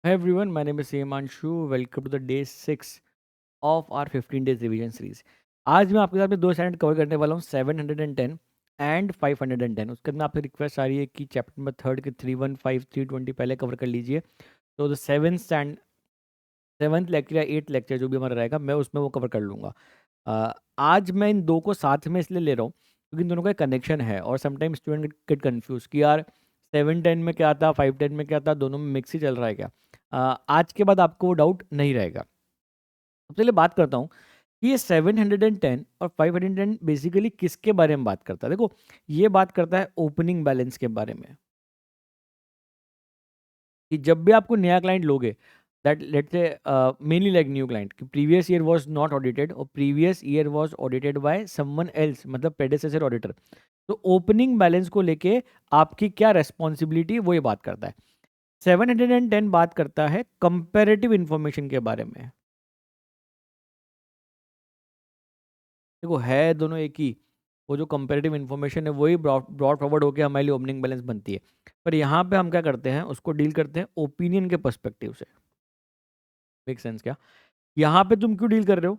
Hi everyone, my name is Himanshu. Welcome to the day 6 of our 15 days revision series. आज मैं आपके साथ में दो स्टैंडर्ड कवर करने वाला हूँ 710 एंड 510। उसके अंदर आपसे रिक्वेस्ट आ रही है कि चैप्टर नंबर थर्ड के 315 320 पहले कवर कर लीजिए। तो द सेवन्थ लेक्चर या एट्थ लेक्चर जो भी हमारा रहेगा मैं उसमें वो कवर कर लूँगा। आज मैं इन दो को साथ में इसलिए ले रहा हूँ क्योंकि इन दोनों का कनेक्शन है और समटाइम स्टूडेंट गेट कन्फ्यूज कि यार 710 में क्या था 510 में क्या था, दोनों में मिक्स ही चल रहा है क्या। आज के बाद आपको वो डाउट नहीं रहेगा। सबसे पहले बात करता हूँ कि ये 710 और 510 बेसिकली किसके बारे में बात करता है। देखो, ये बात करता है ओपनिंग बैलेंस के बारे में कि जब भी आपको नया क्लाइंट लोगे, that let's say mainly like new client कि previous year was not audited और previous year was audited by someone else, मतलब प्रेडेसेसर ऑडिटर। तो ओपनिंग बैलेंस को लेके आपकी क्या रेस्पॉन्सिबिलिटी वो ये बात करता है। 710 बात करता है कंपैरेटिव इंफॉर्मेशन के बारे में। देखो, है दोनों एक ही। वो जो कंपैरेटिव इन्फॉर्मेशन है वही ब्रॉड फॉरवर्ड होकर हमारे लिए ओपनिंग बैलेंस बनती है। पर यहाँ पे हम क्या करते हैं, उसको डील करते हैं ओपिनियन के पर्सपेक्टिव से। मेक सेंस क्या? यहाँ पे तुम क्यों डील कर रहे हो?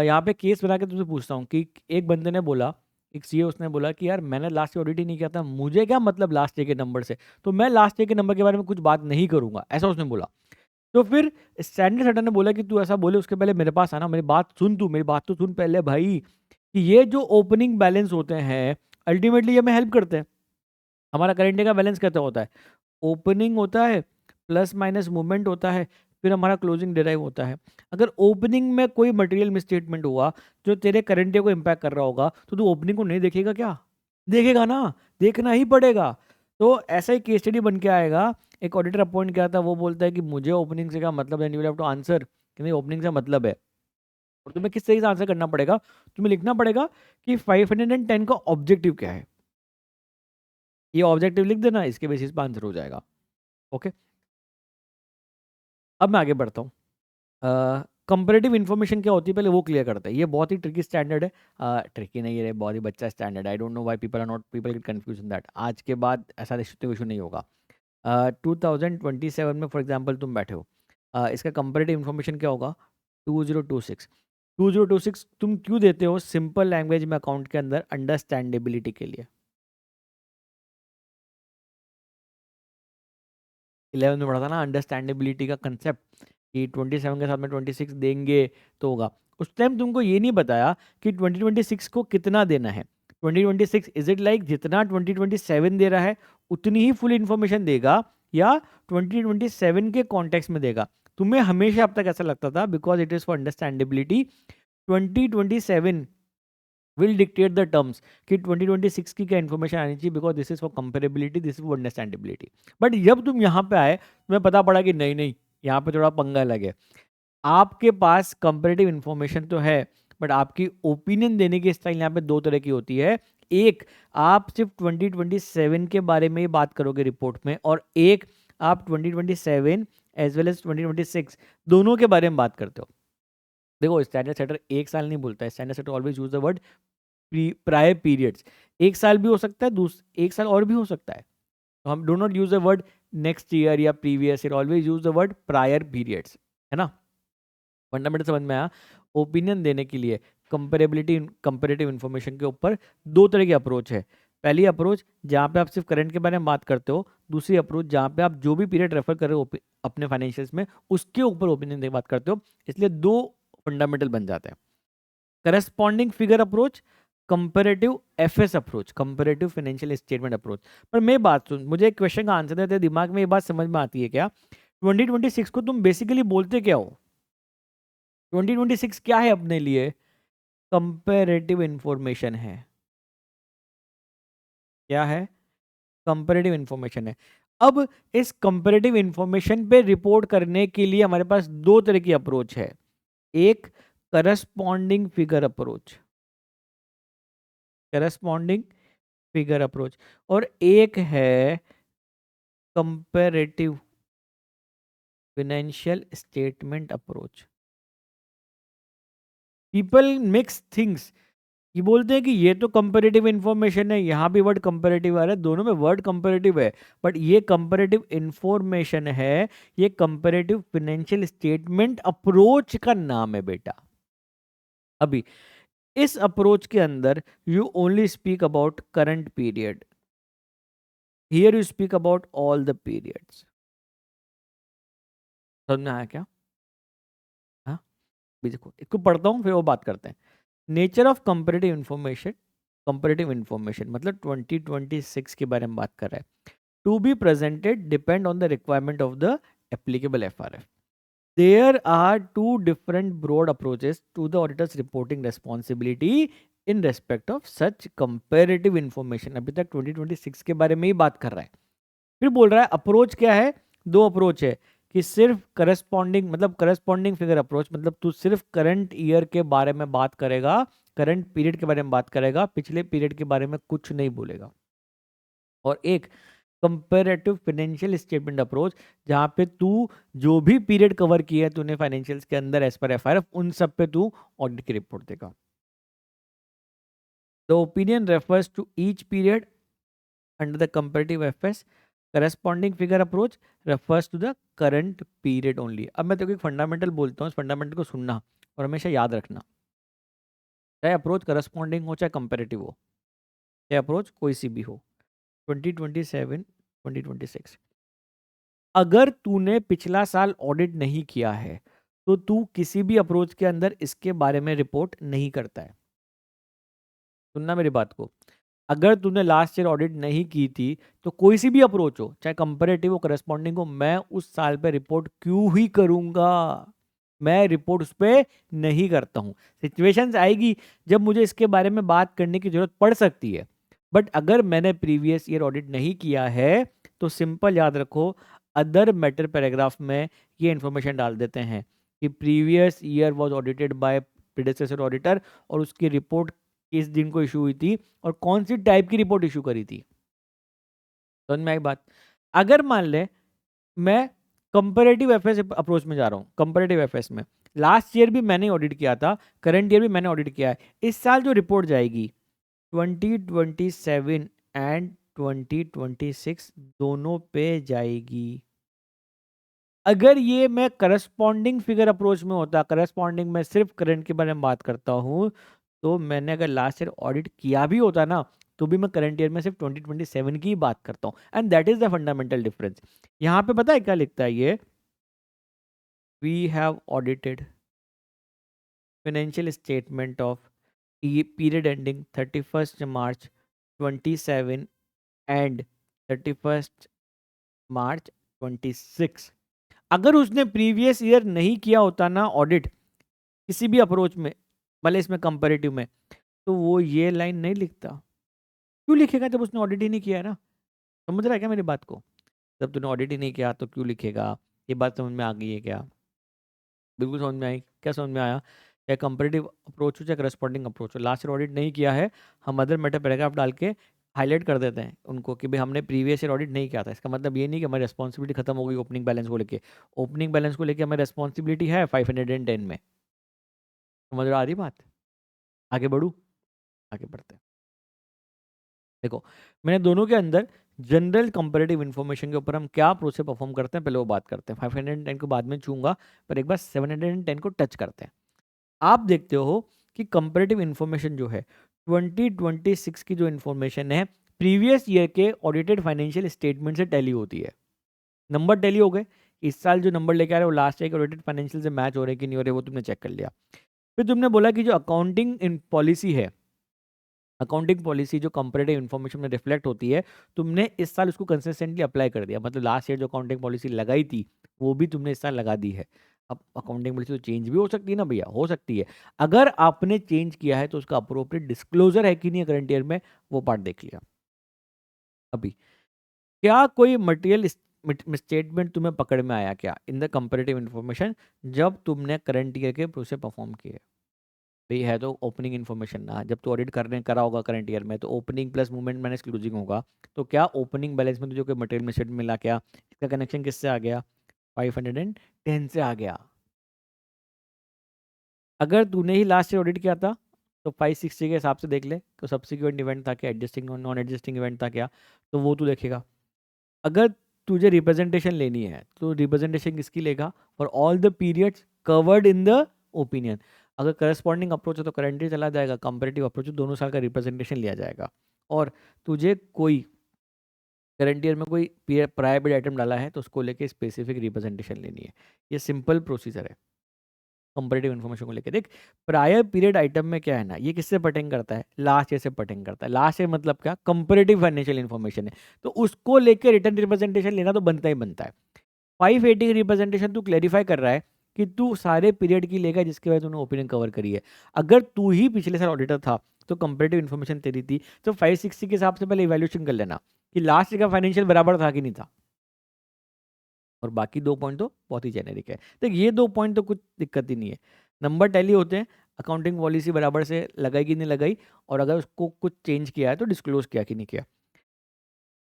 यहाँ पे केस बना के तुमसे पूछता हूँ कि एक बंदे ने बोला, एक सीए उसने बोला कि यार मैंने लास्ट ईयर ऑडिट ही नहीं किया था, मुझे क्या मतलब लास्ट ईयर के नंबर से, तो मैं लास्ट ईयर के नंबर के बारे में कुछ बात नहीं करूंगा, ऐसा उसने बोला। तो फिर स्टैंडर्ड सेटर ने बोला कि तू ऐसा बोले उसके पहले मेरे पास आना, मेरी बात सुन, तू मेरी बात तो सुन पहले भाई। कि ये जो ओपनिंग बैलेंस होते हैं अल्टीमेटली ये हमें हेल्प करते हैं। हमारा करंट का बैलेंस कैसा होता है? ओपनिंग होता है, प्लस माइनस मूवमेंट होता है, फिर हमारा क्लोजिंग डिराइव होता है। अगर ओपनिंग में कोई मटेरियल मिसस्टेटमेंट हुआ जो तेरे करंट को इम्पैक्ट कर रहा होगा, तो तू ओपनिंग को नहीं देखेगा क्या? देखेगा ना, देखना ही पड़ेगा। तो ऐसा ही केस स्टडी बन के आएगा। एक ऑडिटर अपॉइंट किया था, वो बोलता है कि मुझे ओपनिंग से क्या मतलब है, यू हैव टू आंसर कि नहीं ओपनिंग से मतलब है। और तुम्हें किस तरीके से आंसर करना पड़ेगा? तुम्हें लिखना पड़ेगा कि 510 का ऑब्जेक्टिव क्या है। ये ऑब्जेक्टिव लिख देना, इसके बेसिस पे आंसर हो जाएगा। ओके, अब मैं आगे बढ़ता हूँ। कंपेरेटिव इन्फॉर्मेशन क्या होती है पहले वो क्लियर करते हैं। ये बहुत ही ट्रिकी स्टैंडर्ड है। ट्रिकी नहीं है, बहुत ही बच्चा standard. I don't know why people are not, people get confuse in that. आज के बाद ऐसा इशू नहीं होगा। 2027 में फॉर एग्जांपल तुम बैठे हो, इसका कंपेरेटिव इन्फॉर्मेशन क्या होगा? 2026। 2026 तुम क्यों देते हो सिंपल लैंग्वेज में अकाउंट के अंदर? अंडरस्टैंडेबिलिटी के लिए। 11 में पढ़ा था ना अंडरस्टैंडेबिलिटी का कंसेप्ट, कि 27 के साथ में 26 देंगे तो होगा। उस टाइम तुमको ये नहीं बताया कि 2026 को कितना देना है। 2026 इज इट लाइक जितना 2027 दे रहा है उतनी ही फुल इंफॉर्मेशन देगा, या 2027 के कॉन्टेक्स्ट में देगा? तुम्हें हमेशा अब तक ऐसा लगता था because it is for understandability 2027 will dictate the terms कि 2026 की क्या इन्फॉर्मेशन आनी चाहिए, because this is for comparability, this is for understandability. But जब तुम यहाँ पे आए तुम्हें पता पड़ा कि नहीं नहीं, यहाँ पे थोड़ा पंगा लगे। आपके पास कंपेरेटिव इन्फॉर्मेशन तो है, बट आपकी ओपिनियन देने की स्टाइल यहाँ पे दो तरह की होती है। एक, आप सिर्फ 2027 के बारे में ही बात करोगे रिपोर्ट में, और एक आप 2027 एज वेल एज 2026 दोनों के बारे में बात करते हो। देखो, स्टैंडर्ड सेटर एक साल नहीं बोलता है, standard setter always use the word prior periods. एक साल भी हो सकता है, एक साल और भी हो सकता है। तो हम do not use the word next year या previous year, always use the word prior periods, है ना? फंडामेंटल समझ में आया? ओपिनियन देने के लिए कंपेरेबिलिटी कंपेरेटिव इन्फॉर्मेशन के ऊपर दो तरह की अप्रोच है। पहली अप्रोच जहाँ पे आप सिर्फ करंट के बारे में बात करते हो, दूसरी अप्रोच जहाँ पे आप जो भी पीरियड रेफर कर रहे हो अपने फाइनेंशियल्स में उसके ऊपर ओपिनियन की बात करते हो। इसलिए दो फंडामेंटल बन जाते हैं, corresponding figure approach, comparative FS approach, comparative financial statement approach. पर मैं बात सुन, मुझे एक क्वेश्चन का आंसर देते दिमाग में ये बात समझ में आती है क्या? 2026 को तुम बेसिकली बोलते क्या हो? 2026 क्या है अपने लिए? कंपेरेटिव इंफॉर्मेशन है। क्या है? कंपेरेटिव इंफॉर्मेशन है। अब इस कंपेरेटिव इंफॉर्मेशन पे रिपोर्ट करने के लिए हमारे पास दो तरह की अप्रोच है। एक, corresponding figure approach, corresponding figure approach, और एक है comparative financial statement approach. People mix things. ये बोलते हैं कि ये तो कंपैरेटिव इंफॉर्मेशन है, यहाँ भी वर्ड कंपैरेटिव आ रहा है, दोनों में वर्ड कंपैरेटिव है, बट ये कंपैरेटिव इंफॉर्मेशन है, ये कंपैरेटिव फाइनेंशियल स्टेटमेंट अप्रोच का नाम है बेटा। अभी इस अप्रोच के अंदर you only speak about current period, here you speak about all the periods. समझ में आया क्या? हाँ, भी देखो इसको पढ़ता हूँ फिर वो बात करते हैं। Nature of comparative information, comparative information मतलब 2026 के बारे में बात कर रहा है। To be presented depend on the requirement of the applicable FRF. There are two different broad approaches to the auditor's reporting responsibility in respect of such comparative information। अभी तक 2026 के बारे में ही बात कर रहा है, फिर बोल रहा है अप्रोच क्या है। दो अप्रोच है कि सिर्फ करस्पॉन्डिंग मतलब करस्पॉन्डिंग फिगर अप्रोच, मतलब तू सिर्फ करंट ईयर के बारे में बात करेगा, करंट पीरियड के बारे में बात करेगा, पिछले पीरियड के बारे में कुछ नहीं बोलेगा। और एक कंपेरेटिव फाइनेंशियल स्टेटमेंट अप्रोच, जहां पे तू जो भी पीरियड कवर किया है तूने फाइनेंशियल्स के अंदर एज पर एफआरएफ, उन सब पे तू ऑडिट की रिपोर्ट देगा। The opinion refers to each period under the comparative FS, corresponding figure approach refers to the current period only. अब मैं तेरे को एक फंडामेंटल बोलता हूँ, इस फंडामेंटल को सुनना और हमेशा याद रखना, चाहे अप्रोच करस्पॉन्डिंग हो चाहे कंपेरेटिव हो, चाहे अप्रोच कोई सी भी हो। 2027 2026 अगर तूने पिछला साल ऑडिट नहीं किया है तो तू किसी भी अप्रोच के अंदर इसके बारे में रिपोर्ट नहीं करता है। सुनना मेरी बात को, अगर तूने लास्ट ईयर ऑडिट नहीं की थी तो कोई सी भी अप्रोच हो, चाहे कंपैरेटिव हो करस्पॉन्डिंग हो, मैं उस साल पे रिपोर्ट क्यों ही करूंगा? मैं रिपोर्ट उस पर नहीं करता हूं। सिचुएशंस आएगी जब मुझे इसके बारे में बात करने की जरूरत पड़ सकती है, बट अगर मैंने प्रीवियस ईयर ऑडिट नहीं किया है तो सिंपल याद रखो, अदर मैटर पैराग्राफ में ये इंफॉर्मेशन डाल देते हैं कि previous year was audited by predecessor auditor और उसकी रिपोर्ट किस दिन को इशू हुई थी और कौन सी टाइप की रिपोर्ट इशू करी थी। समझ में आई बात? अगर मान ले मैं कंपैरेटिव एफएस अप्रोच में जा रहा हूँ, कंपैरेटिव एफएस में लास्ट ईयर भी मैंने ऑडिट किया था, करंट ईयर भी मैंने ऑडिट किया है, इस साल जो रिपोर्ट जाएगी 2027 एंड 2026 दोनों पे जाएगी। अगर ये मैं करस्पॉन्डिंग फिगर अप्रोच में होता, करस्पॉन्डिंग में सिर्फ करंट के बारे में बात करता हूँ, तो मैंने अगर लास्ट ईयर ऑडिट किया भी होता ना तो भी मैं करंट ईयर में सिर्फ 2027 की ही बात करता हूँ। And that is the fundamental difference. यहाँ पे पता है क्या लिखता है ये, we have audited financial statement of period ending 31st March 27 and 31st March 26। अगर उसने प्रीवियस ईयर नहीं किया होता ना ऑडिट किसी भी अप्रोच में, भले इसमें कंपैरेटिव में, तो वो ये लाइन नहीं लिखता। क्यों लिखेगा जब उसने ऑडिट ही नहीं किया है ना? समझ रहा है क्या मेरी बात को? जब तूने ऑडिट ही नहीं किया तो क्यों लिखेगा? ये बात समझ में आ गई है क्या? बिल्कुल समझ में आई। क्या समझ में आया? चाहे कंपैरेटिव अप्रोच हो चाहे करस्पॉन्डिंग अप्रोच हो, लास्ट ईयर ऑडिट नहीं किया है, हम अदर मैटर पैराग्राफ डाल के हाईलाइट कर देते हैं उनको कि भाई हमने प्रीवियस ईयर ऑडिट नहीं किया था। इसका मतलब ये नहीं कि हमारी रिस्पॉन्सिबिलिटी खत्म हो गई ओपनिंग बैलेंस को लेके। ओपनिंग बैलेंस को लेके हमारी रिस्पॉन्सिबिलिटी है 510 में। समझ आ रही बात? आगे बढ़ू, आगे बढ़ते हैं। देखो, मैंने दोनों के अंदर जनरल कंपैरेटिव इन्फॉर्मेशन के ऊपर हम क्या प्रोसेस परफॉर्म करते हैं पहले वो बात करते हैं। 510 को बाद में छूंगा, पर एक बार 710 को टच करते हैं। आप देखते हो कि कंपैरेटिव इन्फॉर्मेशन जो है 2026 की जो इन्फॉर्मेशन है प्रीवियस ईयर के ऑडिटेड फाइनेंशियल स्टेटमेंट से टैली होती है। नंबर टैली हो गए, इस साल जो नंबर लेके आ रहे हैं वो लास्ट ईयर के ऑडिटेड फाइनेंशियल से मैच हो रहे हैं कि नहीं हो रहे, वो तुमने चेक कर लिया। फिर तुमने बोला कि जो अकाउंटिंग पॉलिसी है, अकाउंटिंग पॉलिसी जो कंपैरेटिव इन्फॉर्मेशन में रिफ्लेक्ट होती है, तुमने इस साल उसको कंसिस्टेंटली अप्लाई कर दिया। मतलब लास्ट ईयर जो अकाउंटिंग पॉलिसी लगाई थी वो भी तुमने इस साल लगा दी है। अब अकाउंटिंग पॉलिसी तो चेंज भी हो सकती है ना भैया, हो सकती है। अगर आपने चेंज किया है तो उसका अप्रोप्रिएट डिस्क्लोजर है कि नहीं करंट ईयर में, वो पार्ट देख लिया। अभी क्या कोई मटेरियल स्टेटमेंट तुम्हें पकड़ में आया क्या इन द कंपैरेटिव इन्फॉर्मेशन जब तुमने करंट ईयर के प्रोसेस परफॉर्म किए? भाई है तो ओपनिंग इन्फॉर्मेशन ना, जब तो ऑडिट करने करा होगा करंट ईयर में तो opening plus movement minus closing होगा। तो क्या ओपनिंग बैलेंस में जो कोई मटेरियल में सेट मिला, क्या इसका कनेक्शन किससे आ गया? 510 से आ गया। अगर तूने ही लास्ट ईयर ऑडिट किया था तो 560 के हिसाब से देख ले तो सब्सिक्वेंट इवेंट था क्या, एडजस्टिंग नॉन एडजस्टिंग इवेंट था क्या, तो वो तू देखेगा। अगर तुझे रिप्रेजेंटेशन लेनी है तो रिप्रेजेंटेशन किसकी लेगा, for all the periods covered in the opinion. अगर करस्पॉन्डिंग अप्रोच है तो करंट चला जाएगा, कंपेरेटिव अप्रोच है दोनों साल का रिप्रेजेंटेशन लिया जाएगा। और तुझे कोई करंट ईयर में कोई प्रायर पीरियड आइटम डाला है तो उसको लेके स्पेसिफिक रिप्रेजेंटेशन लेनी है। ये सिंपल प्रोसीजर है कंपेरेटिव इन्फॉर्मेशन को लेकर। देख प्रायर पीरियड आइटम में क्या है ना, ये किससे पर्टेन करता है, लास्ट ईयर से पर्टेन करता है। लास्ट ईयर मतलब क्या, कंपेरेटिव फाइनेंशियल इन्फॉर्मेशन है, तो उसको लेकर रिटर्न रिप्रेजेंटेशन लेना तो बनता ही बनता है। 580 की रिप्रेजेंटेशन तू क्लेरिफाई कर रहा है कि तू सारे पीरियड की लेगा जिसके बाद तूने ओपिनियन कवर करी है। अगर तू ही पिछले साल ऑडिटर था तो कंपेरेटिव इन्फॉर्मेशन तेरी थी, तो 560 के हिसाब से पहले इवैल्यूएशन कर लेना कि लास्ट ईयर का फाइनेंशियल बराबर था कि नहीं था। और बाकी 2 पॉइंट तो बहुत ही जेनेरिक है। तो ये 2 पॉइंट तो कुछ दिक्कत ही नहीं है, नंबर टैली होते हैं, अकाउंटिंग पॉलिसी बराबर से लगाई कि नहीं लगाई, और अगर उसको कुछ चेंज किया है तो डिस्क्लोज किया कि नहीं किया।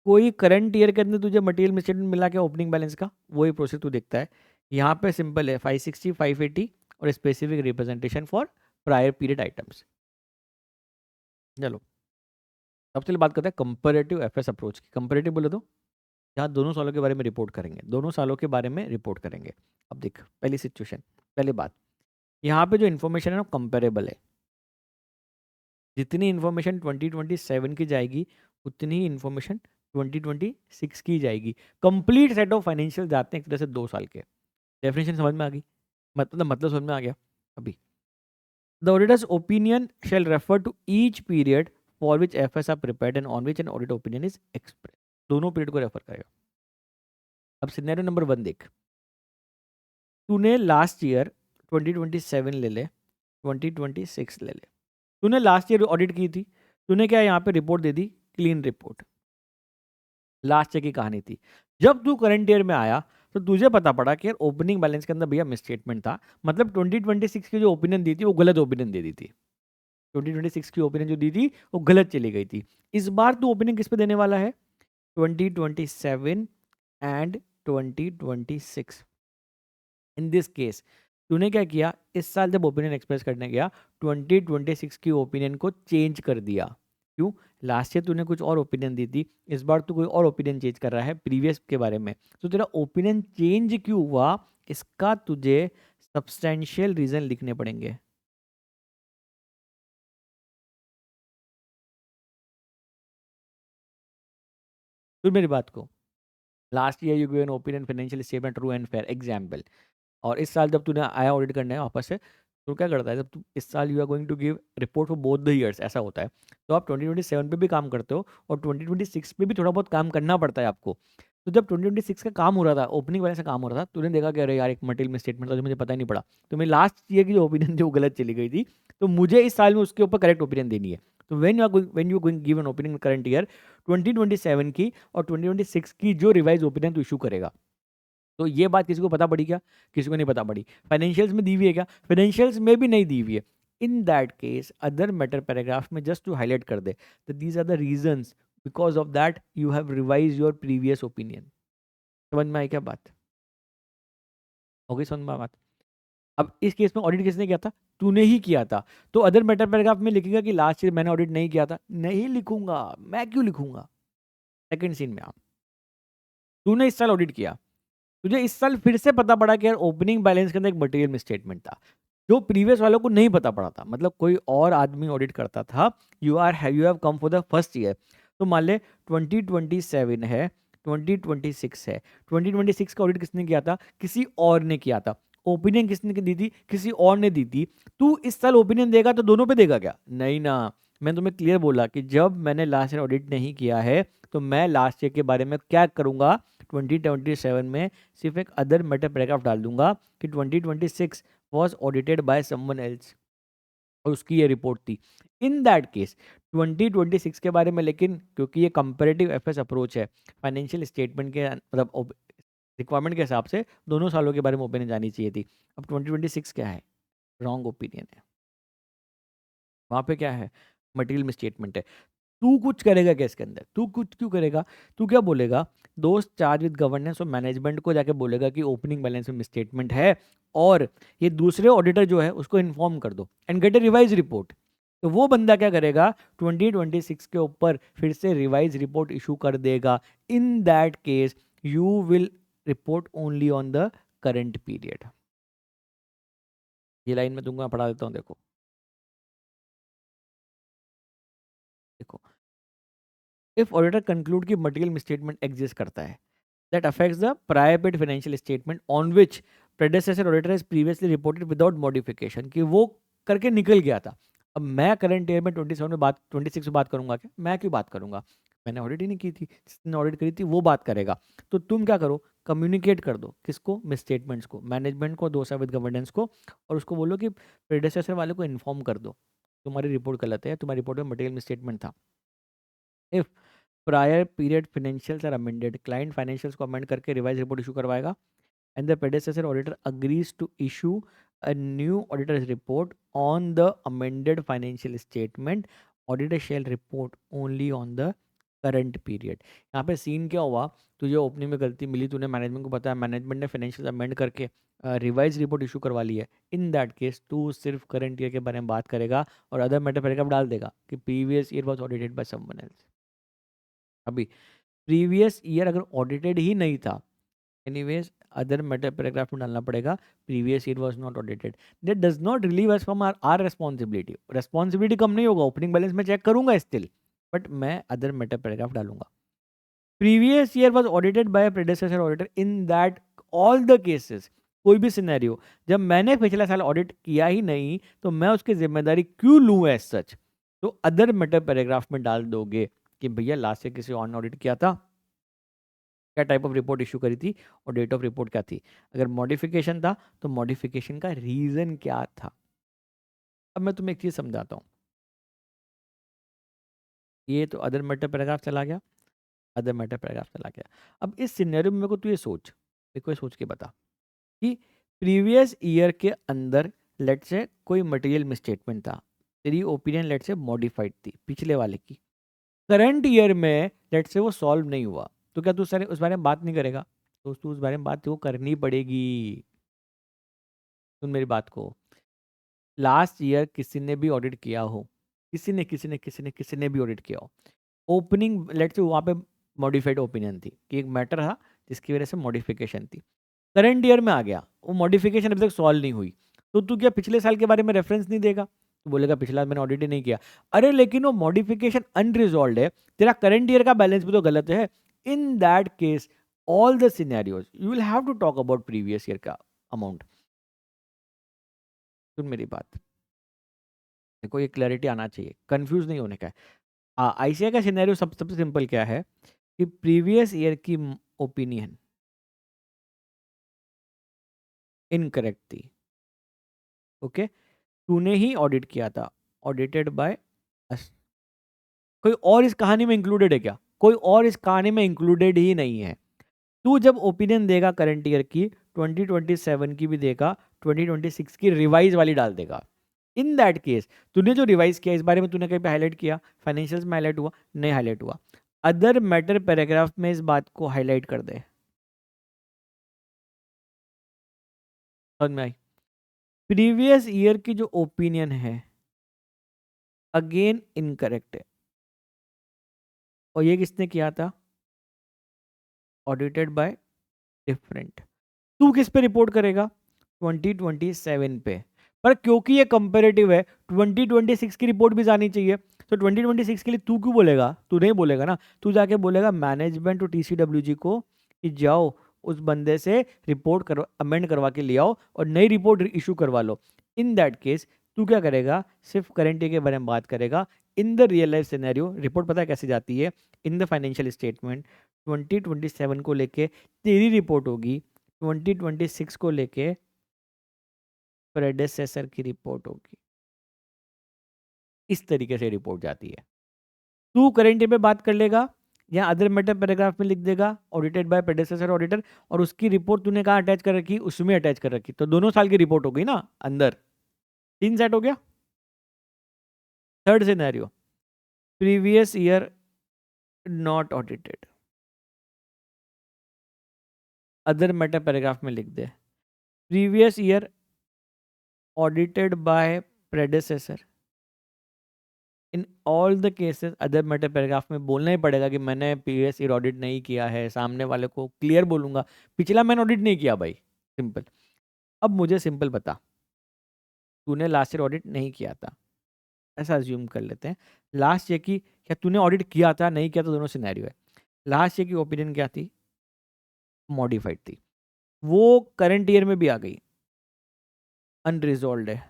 कोई करंट ईयर के अंदर तुझे मटेरियल स्टेटमेंट मिला क्या ओपनिंग बैलेंस का, वही प्रोसेस तू देखता है। यहाँ पे सिंपल है 560 580 और specific representation for prior period items. चलो अब चलिए बात करते हैं कंपैरेटिव एफएस अप्रोच की। कंपैरेटिव बोले तो यहाँ दोनों सालों के बारे में रिपोर्ट करेंगे, दोनों सालों के बारे में रिपोर्ट करेंगे। अब देख पहली सिचुएशन, पहली बात, यहाँ पे जो इन्फॉर्मेशन है ना कंपेरेबल है। जितनी इन्फॉर्मेशन 2027 की जाएगी उतनी ही इन्फॉर्मेशन 2026 की जाएगी। कंप्लीट सेट ऑफ फाइनेंशियल जाते हैं एक तरह से 2 साल के। डेफिनेशन समझ में आ गई, मतलब समझ में आ गया अभी। The auditor's opinion shall refer to each period for which FS are prepared and on which an audit opinion is express. दोनों पीरियड को रेफर करेगा। अब सिनेरियो नंबर 1 देख, तूने लास्ट ईयर 2027 ले ले, 2026 ले ले, तूने लास्ट ईयर ऑडिट की थी, तूने क्या यहाँ पे रिपोर्ट दे दी, क्लीन रिपोर्ट, लास्ट ईयर की कहानी थी। जब तू करंट ईयर में आया तो तुझे पता पड़ा कि यार ओपनिंग बैलेंस के अंदर भैया मिसस्टेटमेंट था, मतलब 2026 की जो ओपिनियन दी थी वो गलत ओपिनियन दे दी थी। 2026 की ओपिनियन जो दी थी वो गलत चली गई थी। इस बार तू ओपिनियन किस पे देने वाला है, 2027 एंड 2026। इन दिस केस तूने क्या किया, इस साल जब ओपिनियन एक्सप्रेस करने गया 2026 की ओपिनियन को चेंज कर दिया। क्यों, लास्ट ईयर तूने कुछ और ओपिनियन दी थी, इस बार तू कोई और ओपिनियन चेंज कर रहा है प्रीवियस के बारे में। तो तेरा ओपिनियन चेंज क्यों हुआ, इसका तुझे सब्सटेंशियल रीजन लिखने पड़ेंगे। फिर मेरी बात को, last year you give an opinion financial statement true and fair example, और इस साल जब तूने आया ऑडिट करने वापस से, तो क्या करता है, जब तू इस साल you are going to give report for both the years, ऐसा होता है, तो आप 2027 पे भी काम करते हो और 2026 पे भी थोड़ा बहुत काम करना पड़ता है आपको। तो जब 2026 का काम हो रहा था, ओपनिंग वाले से काम हो रहा था, तूने देखा कि अरे यार एक मटेरियल में स्टेटमेंट था जो मुझे पता ही नहीं पड़ा, तो मेरी लास्ट ईयर की जो ओपिनियन थी वो गलत चली गई थी, तो मुझे इस साल में उसके ऊपर करेक्ट ओपिनियन देनी है। तो when you going give an opinion current year 2027 की और 2026 की जो रिवाइज ओपिनियन तू इशू करेगा, तो ये बात किसी को पता पड़ी क्या, किसी को नहीं पता पड़ी। फाइनेंशियल्स में दी हुई है क्या, फाइनेंशियल्स में भी नहीं दी हुई है। In that case other matter paragraph में जस्ट टू हाईलाइट कर दे that these are the reasons because of that you have revise your previous opinion. समझ में आई क्या बात, हो गई समझ में बात। अब इस केस में ऑडिट किसने किया था, तूने ही किया था, तो अदर मैटर पैराग्राफ में लिखेगा कि लास्ट ईयर मैंने ऑडिट नहीं किया था, नहीं लिखूंगा, मैं क्यों लिखूंगा। सेकंड सीन में आप, तूने इस साल ऑडिट किया, तुझे इस साल फिर से पता पड़ा कि यार ओपनिंग बैलेंस के अंदर एक मटेरियल मिसस्टेटमेंट था जो प्रीवियस वालों को नहीं पता पड़ा था, मतलब कोई और आदमी ऑडिट करता था। You have come for the first year, तो मान ले 2027 है, 2026 है, 2026 का ऑडिट किसने किया था, किसी और ने किया था। ओपिनियन किसने दी थी, किसी और ने दी थी। तू इस साल ओपिनियन देगा तो दोनों पे देगा क्या, नहीं ना। मैं तुम्हें क्लियर बोला कि जब मैंने लास्ट ईयर ऑडिट नहीं किया है तो मैं लास्ट ईयर के बारे में क्या करूंगा, 2027 में सिर्फ एक अदर मैटर पैराग्राफ डाल दूंगा कि 2026 was audited by someone else, और उसकी ये रिपोर्ट थी। इन दैट केस 2026 के बारे में, लेकिन क्योंकि ये कंपेरेटिव एफएस अप्रोच है, फाइनेंशियल स्टेटमेंट के मतलब रिक्वायरमेंट के हिसाब से दोनों सालों के बारे में ओपिनियन जानी चाहिए थी। अब 2026 क्या है, रॉन्ग ओपिनियन है, वहाँ पे क्या है, मटेरियल मिसस्टेटमेंट है। तू कुछ करेगा क्या इसके अंदर, तू कुछ क्यों करेगा, तू क्या बोलेगा, दोस्त चार्ज विद गवर्नेंस और मैनेजमेंट को जाके बोलेगा कि ओपनिंग बैलेंस में मिसस्टेटमेंट है, और ये दूसरे ऑडिटर जो है उसको इन्फॉर्म कर दो and gate A revise report. तो वो बंदा क्या करेगा, 2026 के ऊपर फिर से रिवाइज रिपोर्ट इशू कर देगा। इन that case you will report only on the current period. ये लाइन में तुमको मैं पढ़ा देता हूँ, देखो देखो, इफ ऑडिटर कंक्लूड कि मटेरियल मिसस्टेटमेंट एग्जिस्ट करता है that affects the prior paid financial statement on which predecessor auditor has previously reported without modification, कि वो करके निकल गया था। अब मैं करंट ईयर में 27 में बात 26 में बात करूंगा क्या? मैं क्यों बात करूंगा? मैंने ऑडिट ही नहीं की थी, जिसने ऑडिट करी थी वो बात करेगा। तो तुम क्या करो, कम्युनिकेट कर दो, किसको? मिसस्टेटमेंट्स को, मैनेजमेंट को, दो विद गवर्नेंस को, और उसको बोलो कि प्रेडेसेसर वाले को इन्फॉर्म कर दो तुम्हारी रिपोर्ट गलत है, तुम्हारी रिपोर्ट में मटेरियल मिसस्टेटमेंट था। If prior period financials are amended, client financials को अमेंड करके रिवाइज रिपोर्ट इशू करवाएगा, and the predecessor auditor agrees to issue a new auditor's report on the amended financial statement, auditor shall report only on the current period। यहाँ पे scene क्या हुआ, तुझे opening में गलती मिली, तूने मैनेजमेंट को बताया, मैनेजमेंट ने फाइनेंशियल अमेंड करके रिवाइज रिपोर्ट इशू करवा ली है। इन दैट केस तू सिर्फ करंट ईयर के बारे में बात करेगा और अदर मैटर पैराग्राफ डाल देगा कि previous year was audited by someone else. अभी प्रीवियस ईयर अगर ऑडिटेड ही नहीं था, एनीवेज अदर मैटर पैराग्राफ में डालना पड़ेगा previous year was not audited, that does not relieve us from our responsibility. Responsibility कम नहीं होगा, ओपनिंग बैलेंस में चेक करूंगा स्टिल, बट मैं अदर मैटर पैराग्राफ डालूंगा। Previous year was audited by predecessor auditor in that all the cases, कोई भी scenario जब मैंने पिछला साल ऑडिट किया ही नहीं तो मैं उसकी जिम्मेदारी क्यों लूँ एज सच, तो अदर मैटर पैराग्राफ में डाल दोगे कि भैया लास्ट ईयर किसी और ने ऑडिट किया था, क्या टाइप ऑफ रिपोर्ट इशू करी थी और डेट ऑफ रिपोर्ट क्या थी। अगर मॉडिफिकेशन था तो मॉडिफिकेशन का रीजन क्या था। अब मैं तुम्हें एक चीज समझाता हूँ, ये तो अदर मैटर पैराग्राफ चला गया, अदर मैटर पैराग्राफ चला गया। अब इस सिनेरियो में मेरे को तू ये सोच, मेरे को ये सोच के बता कि प्रीवियस ईयर के अंदर लेट से कोई मटेरियल मिसस्टेटमेंट था, तेरी ओपिनियन लेट से मॉडिफाइड थी पिछले वाले की, करंट ईयर में लेट से वो सॉल्व नहीं हुआ, तो क्या तू सर उस बारे में बात नहीं करेगा? तो तू उस बारे में बात तो करनी पड़ेगी। सुन मेरी बात को, लास्ट ईयर किसी ने भी ऑडिट किया हो, किसी ने भी ऑडिट किया हो, ओपनिंग लेट से वहाँ पे मॉडिफाइड ओपिनियन थी कि एक मैटर था जिसकी वजह से मॉडिफिकेशन थी, करंट ईयर में आ गया, वो मॉडिफिकेशन अभी तक सॉल्व नहीं हुई, तो तू क्या पिछले साल के बारे में रेफरेंस नहीं देगा? तो बोलेगा पिछला मैंने ऑडिट ही नहीं किया। अरे लेकिन वो मॉडिफिकेशन अनरिजॉल्व है, तेरा करंट ईयर का बैलेंस भी तो गलत है। In that case all the scenarios you will have to talk about previous year का अमाउंट। सुन मेरी बात, देखो ये क्लैरिटी आना चाहिए, कंफ्यूज नहीं होने का है। आईसीआई का सिनेरियो सबसे सिंपल क्या है कि प्रीवियस ईयर की ओपिनियन इनकरेक्ट थी, ओके, तूने ही ऑडिट किया था, ऑडिटेड बाय अस। कोई और इस कहानी में इंक्लूडेड है क्या? कोई और इस कहानी में इंक्लूडेड ही नहीं है। तू जब ओपिनियन देगा करंट ईयर की, 2027 की भी देगा, 2026 की रिवाइज वाली डाल देगा। इन दैट केस तूने जो रिवाइज किया इस बारे में तूने कहीं पे हाईलाइट किया, फाइनेंशियल्स में हाईलाइट हुआ? नहीं हाईलाइट हुआ। अदर मैटर पैराग्राफ में इस बात को हाईलाइट कर दे। समझ में आई? प्रीवियस ईयर की जो ओपिनियन है अगेन इनकरेक्ट है, और ये किसने किया था? Audited by different. तू किस पे रिपोर्ट करेगा? 2027 पे। पर क्योंकि ये कंपेरेटिव है, 2026 की रिपोर्ट भी जानी चाहिए, तो 2026 के लिए तू क्यों बोलेगा? तू नहीं बोलेगा ना, तू जाके बोलेगा मैनेजमेंट और टीसीडब्ल्यूजी को कि जाओ उस बंदे से रिपोर्ट करवा, अमेंड करवा के ले आओ और नई रिपोर्ट इशू करवा लो। इन दैट केस तू क्या करेगा? सिर्फ करंट ईयर के बारे में बात करेगा। In the real life scenario report पता है कैसे जाती है? इन द फाइनेंशियल स्टेटमेंट 2027 को लेके तेरी रिपोर्ट होगी, 2026 को लेके प्रेडेसेसर की रिपोर्ट होगी। इस तरीके से रिपोर्ट जाती है। तू करंट ईयर पे बात कर लेगा या अदर मैटर पैराग्राफ में लिख देगा ऑडिटेड बाय प्रेडेसेसर ऑडिटर, और उसकी रिपोर्ट तूने कहा अटैच कर रखी, उसमें अटैच कर रखी, तो दोनों साल की रिपोर्ट हो गई ना अंदर। 3 सेट हो गया। Third scenario, previous year not audited, other matter paragraph में लिख दे previous year audited by predecessor in all the cases other matter paragraph में बोलना ही पड़ेगा कि मैंने प्रीवियस ईयर ऑडिट नहीं किया है, सामने वाले को क्लियर बोलूंगा पिछला मैंने ऑडिट नहीं किया भाई, सिंपल। अब मुझे सिंपल बता, तूने लास्ट ईयर ऑडिट नहीं किया था, ऐसा अज्यूम कर लेते हैं। लास्ट ईयर की क्या तूने ऑडिट किया था, नहीं किया तो दोनों सिनेरियो है। लास्ट ईयर की ओपिनियन क्या थी, मॉडिफाइड थी, वो करंट ईयर में भी आ गई, अनरिजॉल्व है।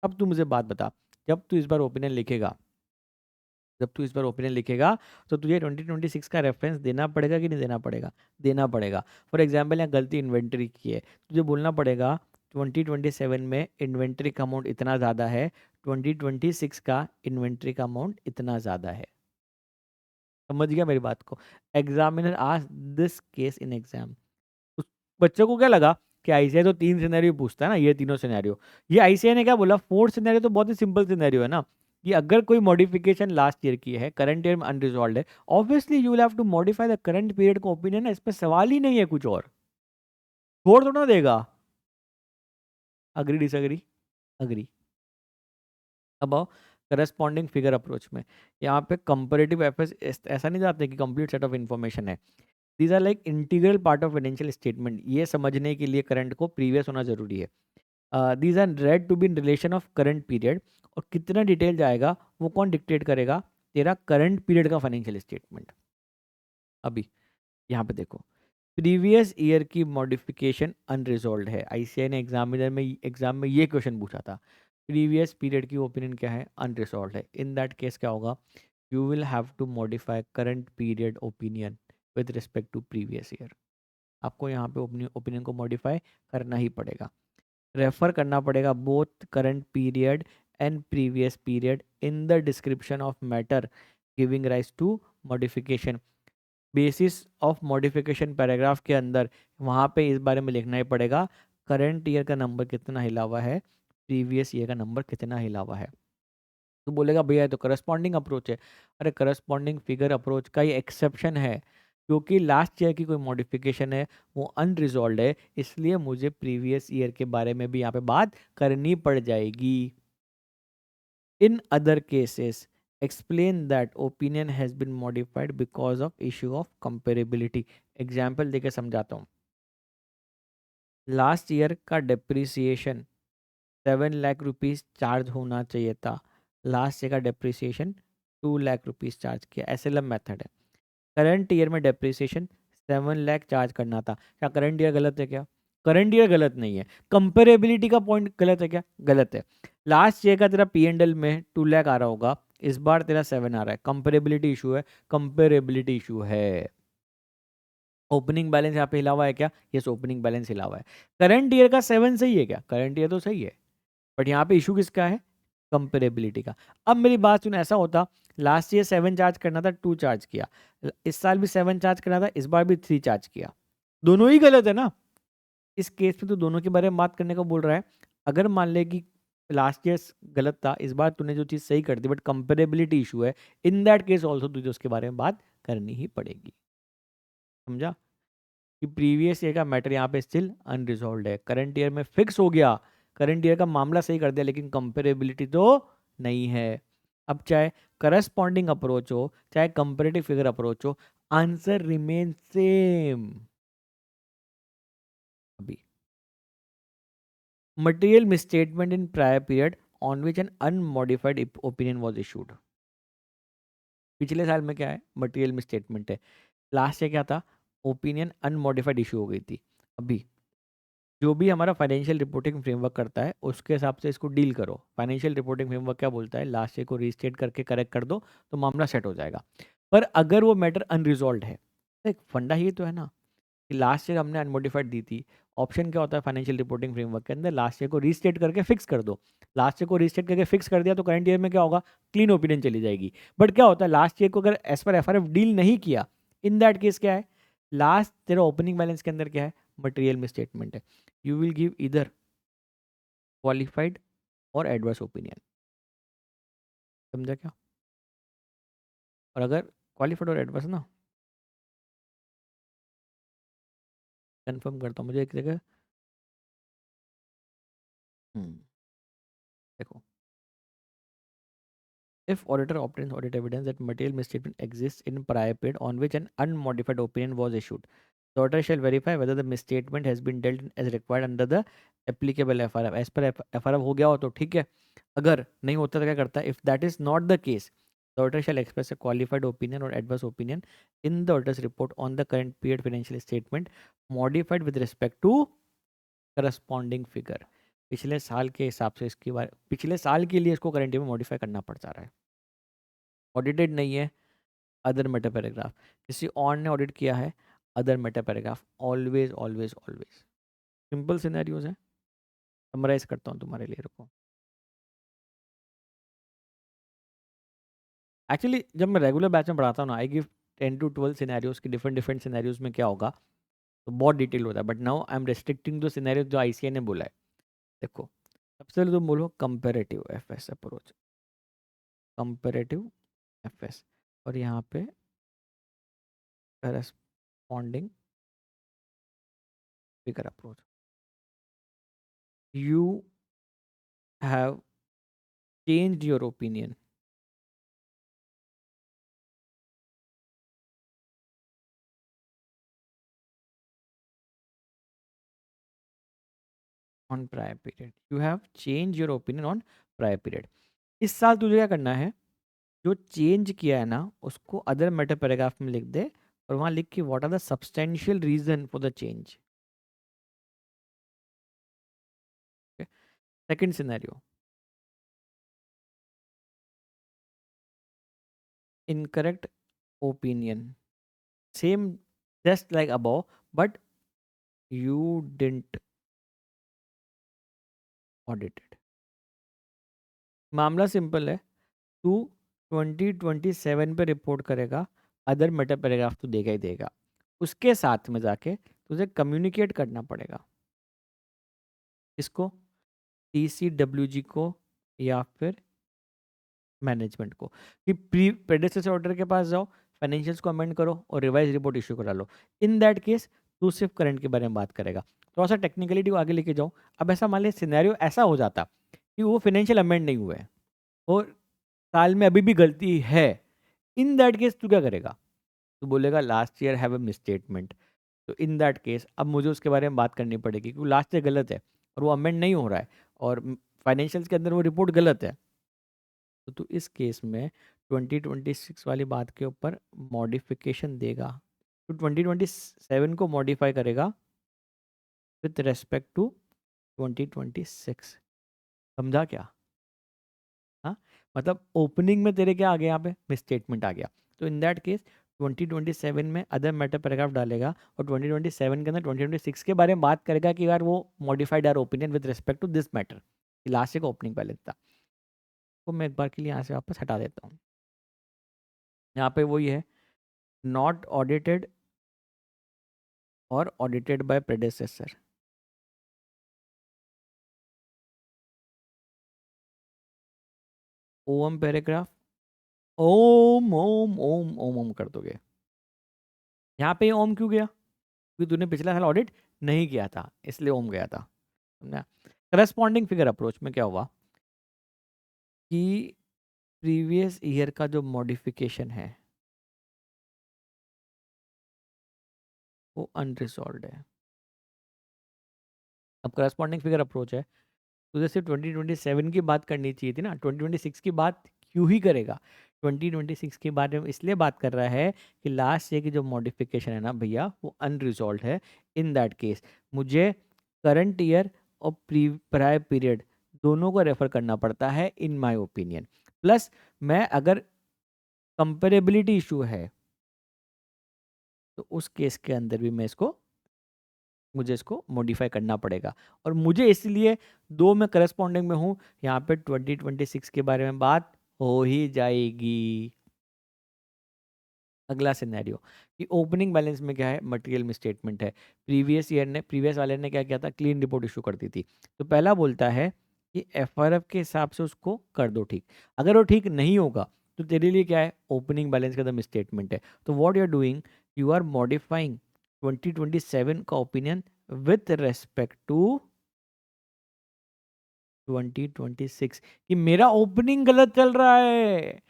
अब तू मुझे बात बता, जब तू इस बार ओपिनियन लिखेगा, जब तू इस बार ओपिनियन लिखेगा तो तुझे 2026 का रेफरेंस देना पड़ेगा कि नहीं देना पड़ेगा, देना पड़ेगा। फॉर एग्जांपल यहाँ गलती इन्वेंट्री की है, तुझे बोलना पड़ेगा 2027 में इन्वेंट्री का अमाउंट इतना ज़्यादा है, 2026 का इन्वेंट्री का अमाउंट इतना ज़्यादा है। समझ गया मेरी बात को? एग्जामिनर आज दिस केस इन एग्जाम। उस बच्चों को क्या लगा कि आईसीआई तो 3 सिनेरियो पूछता है ना, ये तीनों सिनेरियो। ये आईसीआई ने क्या बोला, 4th सिनेरियो तो बहुत ही सिंपल सिनेरियो है ना, कि अगर कोई मॉडिफिकेशन लास्ट ईयर की है, करंट ईयर में अनरिजॉल्व है, obviously you will have to modify the current period का ओपिनियन है, इसमें सवाल ही नहीं है कुछ और, छोड़ थोड़ा ना देगा। Agree disagree? अग्री। अब आओ करस्पॉन्डिंग फिगर अप्रोच में। यहाँ पे कंपेरेटिव एफर्ट्स ऐसा नहीं जाते कि कंप्लीट सेट ऑफ इन्फॉर्मेशन है, these are like integral part of financial statement. ये समझने के लिए करंट को प्रीवियस होना जरूरी है। These are read to be in relation of current period, और कितना डिटेल जाएगा वो कौन डिक्टेट करेगा, तेरा करंट पीरियड का फाइनेंशियल स्टेटमेंट। अभी यहाँ पे देखो, प्रीवियस ईयर की मॉडिफिकेशन अनरिजॉल्व है, आईसीआई ने एग्जाम में ये क्वेश्चन पूछा था, प्रीवियस पीरियड की ओपिनियन क्या है, अनरिजॉल्व है। इन दैट केस क्या होगा, you will have to modify current period opinion with respect to previous year. आपको यहाँ पे ओपिनियन को मॉडिफाई करना ही पड़ेगा, रेफर करना पड़ेगा both current period and previous period in the description of matter giving rise to modification. Basis of modification paragraph के अंदर वहाँ पे इस बारे में लिखना ही पड़ेगा, करंट ईयर का नंबर कितना हिला हुआ है, प्रीवियस ईयर का नंबर कितना हिला हुआ है। तो बोलेगा भैया ये तो करस्पॉन्डिंग अप्रोच है। अरे करस्पॉन्डिंग फिगर अप्रोच का ही एक्सेप्शन है, क्योंकि लास्ट ईयर की कोई मॉडिफिकेशन है वो अनरिजॉल्व है, इसलिए मुझे प्रीवियस ईयर के बारे में भी यहाँ पे बात करनी पड़ जाएगी। In other cases explain that opinion has been modified because of issue of comparability. Example देके समझाता हूँ। लास्ट ईयर का डेप्रिसिएशन 7 लाख रुपीज़ चार्ज होना चाहिए था, लास्ट ईयर का डेप्रिसिएशन 2 लाख रुपीज़ चार्ज किया, एसएलएम मेथड है। करंट ईयर में डेप्रिसिएशन 7 लाख चार्ज करना था, क्या करंट ईयर गलत है क्या? करंट ईयर गलत नहीं है, कंपेरेबिलिटी का पॉइंट गलत है क्या? गलत है। लास्ट ईयर का तेरा पी एंड एल में 2 लाख आ रहा होगा, इस बार तेरा 7 आ रहा है, कंपेरेबिलिटी इशू है, कंपेरेबिलिटी इशू है। ओपनिंग बैलेंस यहाँ पे हिला हुआ है क्या? यस, ओपनिंग बैलेंस हिला हुआ है। करंट ईयर का 7 सही है क्या? करंट ईयर तो सही है, बट यहाँ पे इशू किसका है? कंपेरेबिलिटी का। अब मेरी बात सुन, ऐसा होता लास्ट ईयर 7 चार्ज करना था, 2 चार्ज किया, इस साल भी 7 चार्ज करना था, इस बार भी 3 चार्ज किया, दोनों ही गलत है ना। इस केस में तो दोनों के बारे में बात करने को बोल रहा है। अगर मान ले कि लास्ट ईयर गलत था, इस बार तूने जो चीज़ सही कर दी, बट कंपेरेबिलिटी इशू है, इन दैट केस ऑल्सो तुझे उसके बारे में बात करनी ही पड़ेगी। समझा कि प्रीवियस ईयर का मैटर यहाँ पे स्टिल अनरिजॉल्व है, करंट ईयर में फिक्स हो गया, करंट ईयर का मामला सही कर दिया, लेकिन कंपेरेबिलिटी तो नहीं है। अब चाहे करस्पॉन्डिंग अप्रोच हो चाहे कंपेरेटिव फिगर अप्रोच हो, आंसर रिमेन सेम। अभी material misstatement in prior period on which N unmodified opinion was issued. पिछले साल में क्या है? मटेरियल मिसस्टेटमेंट है। लास्ट ईयर क्या था? ओपिनियन अनमॉडिफाइड इशू हो गई थी। अभी जो भी हमारा फाइनेंशियल रिपोर्टिंग फ्रेमवर्क करता है उसके हिसाब से इसको डील करो। फाइनेंशियल रिपोर्टिंग फ्रेमवर्क क्या बोलता है? लास्ट ईयर को रीस्टेट करके करेक्ट कर दो तो मामला सेट हो जाएगा। पर अगर वो मैटर अनरिजॉल्व है, देख फंडा ये तो है ना कि लास्ट ईयर हमने अनमोडिफाइड दी थी, ऑप्शन क्या होता है फाइनेंशियल रिपोर्टिंग फ्रेमवर्क के अंदर? लास्ट ईयर को रीस्टेट करके फिक्स कर दो। लास्ट ईयर को रीस्टेट करके फिक्स कर दिया तो करंट ईयर में क्या होगा? क्लीन ओपिनियन चली जाएगी। बट क्या होता है लास्ट ईयर को अगर एज पर एफआरएफ डील नहीं किया, इन दैट केस क्या है? लास्ट तेरा ओपनिंग बैलेंस के अंदर क्या है? मटेरियल में स्टेटमेंट है। यू विल गिव इधर क्वालिफाइड और एडवर्स ओपिनियन। समझा क्या? और अगर क्वालिफाइड और एडवर्स ना, कंफर्म करता हूँ मुझे एक जगह। देखो If auditor obtains audit evidence that material misstatement exists in prior period on which an unmodified opinion was issued, the auditor shall verify whether the misstatement has been dealt as required under the applicable FRF. As per FRF हो गया हो तो ठीक है, अगर नहीं होता तो क्या करता है? If that is not the case, the auditor shall express a qualified opinion or adverse opinion in the auditor's report on the current period financial statement, modified with respect to corresponding figure. पिछले साल के हिसाब से इसकी बार पिछले साल के लिए इसको करंट में मॉडिफाई करना पड़ जा रहा है. ऑडिटेड नहीं है, अदर मेटा पैराग्राफ. किसी और ने ऑडिट किया है, other matter paragraph. Always always always. Simple scenarios है. समराइज करता हूँ तुम्हारे लिए, रुको. एक्चुअली जब मैं रेगुलर बैच में पढ़ाता हूँ ना, आई गिव 10 to 12 सिनेरियोज की डिफरेंट डिफरेंट सिनेरियोज में क्या होगा तो बहुत डिटेल होता है. But now I am restricting the scenario जो आईसीए ने बोला है. देखो, सबसे पहले तुम बोलो comparative FS approach, comparative FS, और यहाँ पे corresponding figure approach. You have changed your opinion on prior period. You have changed your opinion on prior period. इस साल तुझे क्या करना है, जो चेंज किया है ना उसको अदर मेटा पैराग्राफ में लिख दे और वहां लिख के what are the substantial reason for the change. Second scenario, incorrect opinion, same just like above, but you didn't audit it. मामला सिंपल है, तू 2027 पे रिपोर्ट करेगा, अदर मेटा पैराग्राफ तो देगा ही देगा. उसके साथ में जाके तुझे कम्युनिकेट करना पड़ेगा. इसको TCWG को या फिर मैनेजमेंट को कि प्रेडेसेसर ऑर्डर के पास जाओ, फाइनेंशियल्स को अमेंड करो और रिवाइज रिपोर्ट इशू करा लो. इन दैट केस तू सिर्फ करंट के बारे में बात करेगा. थोड़ा सा टेक्निकलिटी को आगे लेके जाओ. अब ऐसा मान लिया सिनेरियो ऐसा हो जाता कि वो फाइनेंशियल अमेंड नहीं हुए और साल में अभी भी गलती है. इन दैट केस तू क्या करेगा? तू बोलेगा last year have a misstatement. तो इन दैट केस अब मुझे उसके बारे में बात करनी पड़ेगी क्योंकि लास्ट ईयर गलत है और वो अमेंड नहीं हो रहा है और फाइनेंशियल्स के अंदर वो रिपोर्ट गलत है. तो तू इस केस में 2026 वाली बात के ऊपर मॉडिफिकेशन देगा. तो 2027 को मॉडिफाई करेगा विथ रेस्पेक्ट टू 2026. समझा क्या? हाँ, मतलब ओपनिंग में तेरे क्या आ गया, यहाँ पे मिसस्टेटमेंट आ गया. तो इन दैट केस 2027 में अदर मैटर पैराग्राफ डालेगा और 2027 के अंदर 2026 के बारे में बात करेगा कि यार वो modified our opinion with respect to this matter. Last का ओपनिंग बैलेंस था. तो मैं एक बार के लिए यहाँ से वापस हटा देता हूँ. यहाँ पे वही है, नॉट ऑडिटेड और audited by predecessor. OM paragraph, OM OM OM OM OM कर दोगे. यहाँ पे ओम क्यों गया? क्योंकि तूने पिछला साल ऑडिट नहीं किया था इसलिए ओम गया था. समझा? करस्पॉन्डिंग फिगर अप्रोच में क्या हुआ कि प्रीवियस ईयर का जो मॉडिफिकेशन है वो अनरिजॉल्व है. अब करस्पॉन्डिंग फिगर अप्रोच है, तुझे सिर्फ 2027 की बात करनी चाहिए थी ना. 2026 की बात क्यों ही करेगा? 2026 के बारे में इसलिए बात कर रहा है कि लास्ट ईयर की जो मॉडिफिकेशन है ना भैया वो अनरिजॉल्व है. इन दैट केस मुझे करंट ईयर और प्रायर पीरियड दोनों को रेफर करना पड़ता है इन माय ओपिनियन. प्लस मैं अगर कंपेरेबिलिटी इशू है तो उस केस के अंदर भी मुझे इसको मॉडिफाई करना पड़ेगा. और मुझे इसलिए दो मैं करस्पॉन्डिंग में हूँ, यहाँ पे 2026 के बारे में बात हो ही जाएगी. अगला सिनेरियो कि ओपनिंग बैलेंस में क्या है, मटेरियल मिसस्टेटमेंट है. प्रीवियस वाले ने क्या किया था, क्लीन रिपोर्ट इशू कर दी थी. तो पहला बोलता है कि एफआरएफ के हिसाब से उसको कर दो ठीक. अगर वो ठीक नहीं होगा तो तेरे लिए क्या है, ओपनिंग बैलेंस का मिसस्टेटमेंट है. तो what you are doing, you are modifying 2027 का ओपिनियन विथ रेस्पेक्ट टू 2026 कि मेरा ओपनिंग गलत चल रहा है।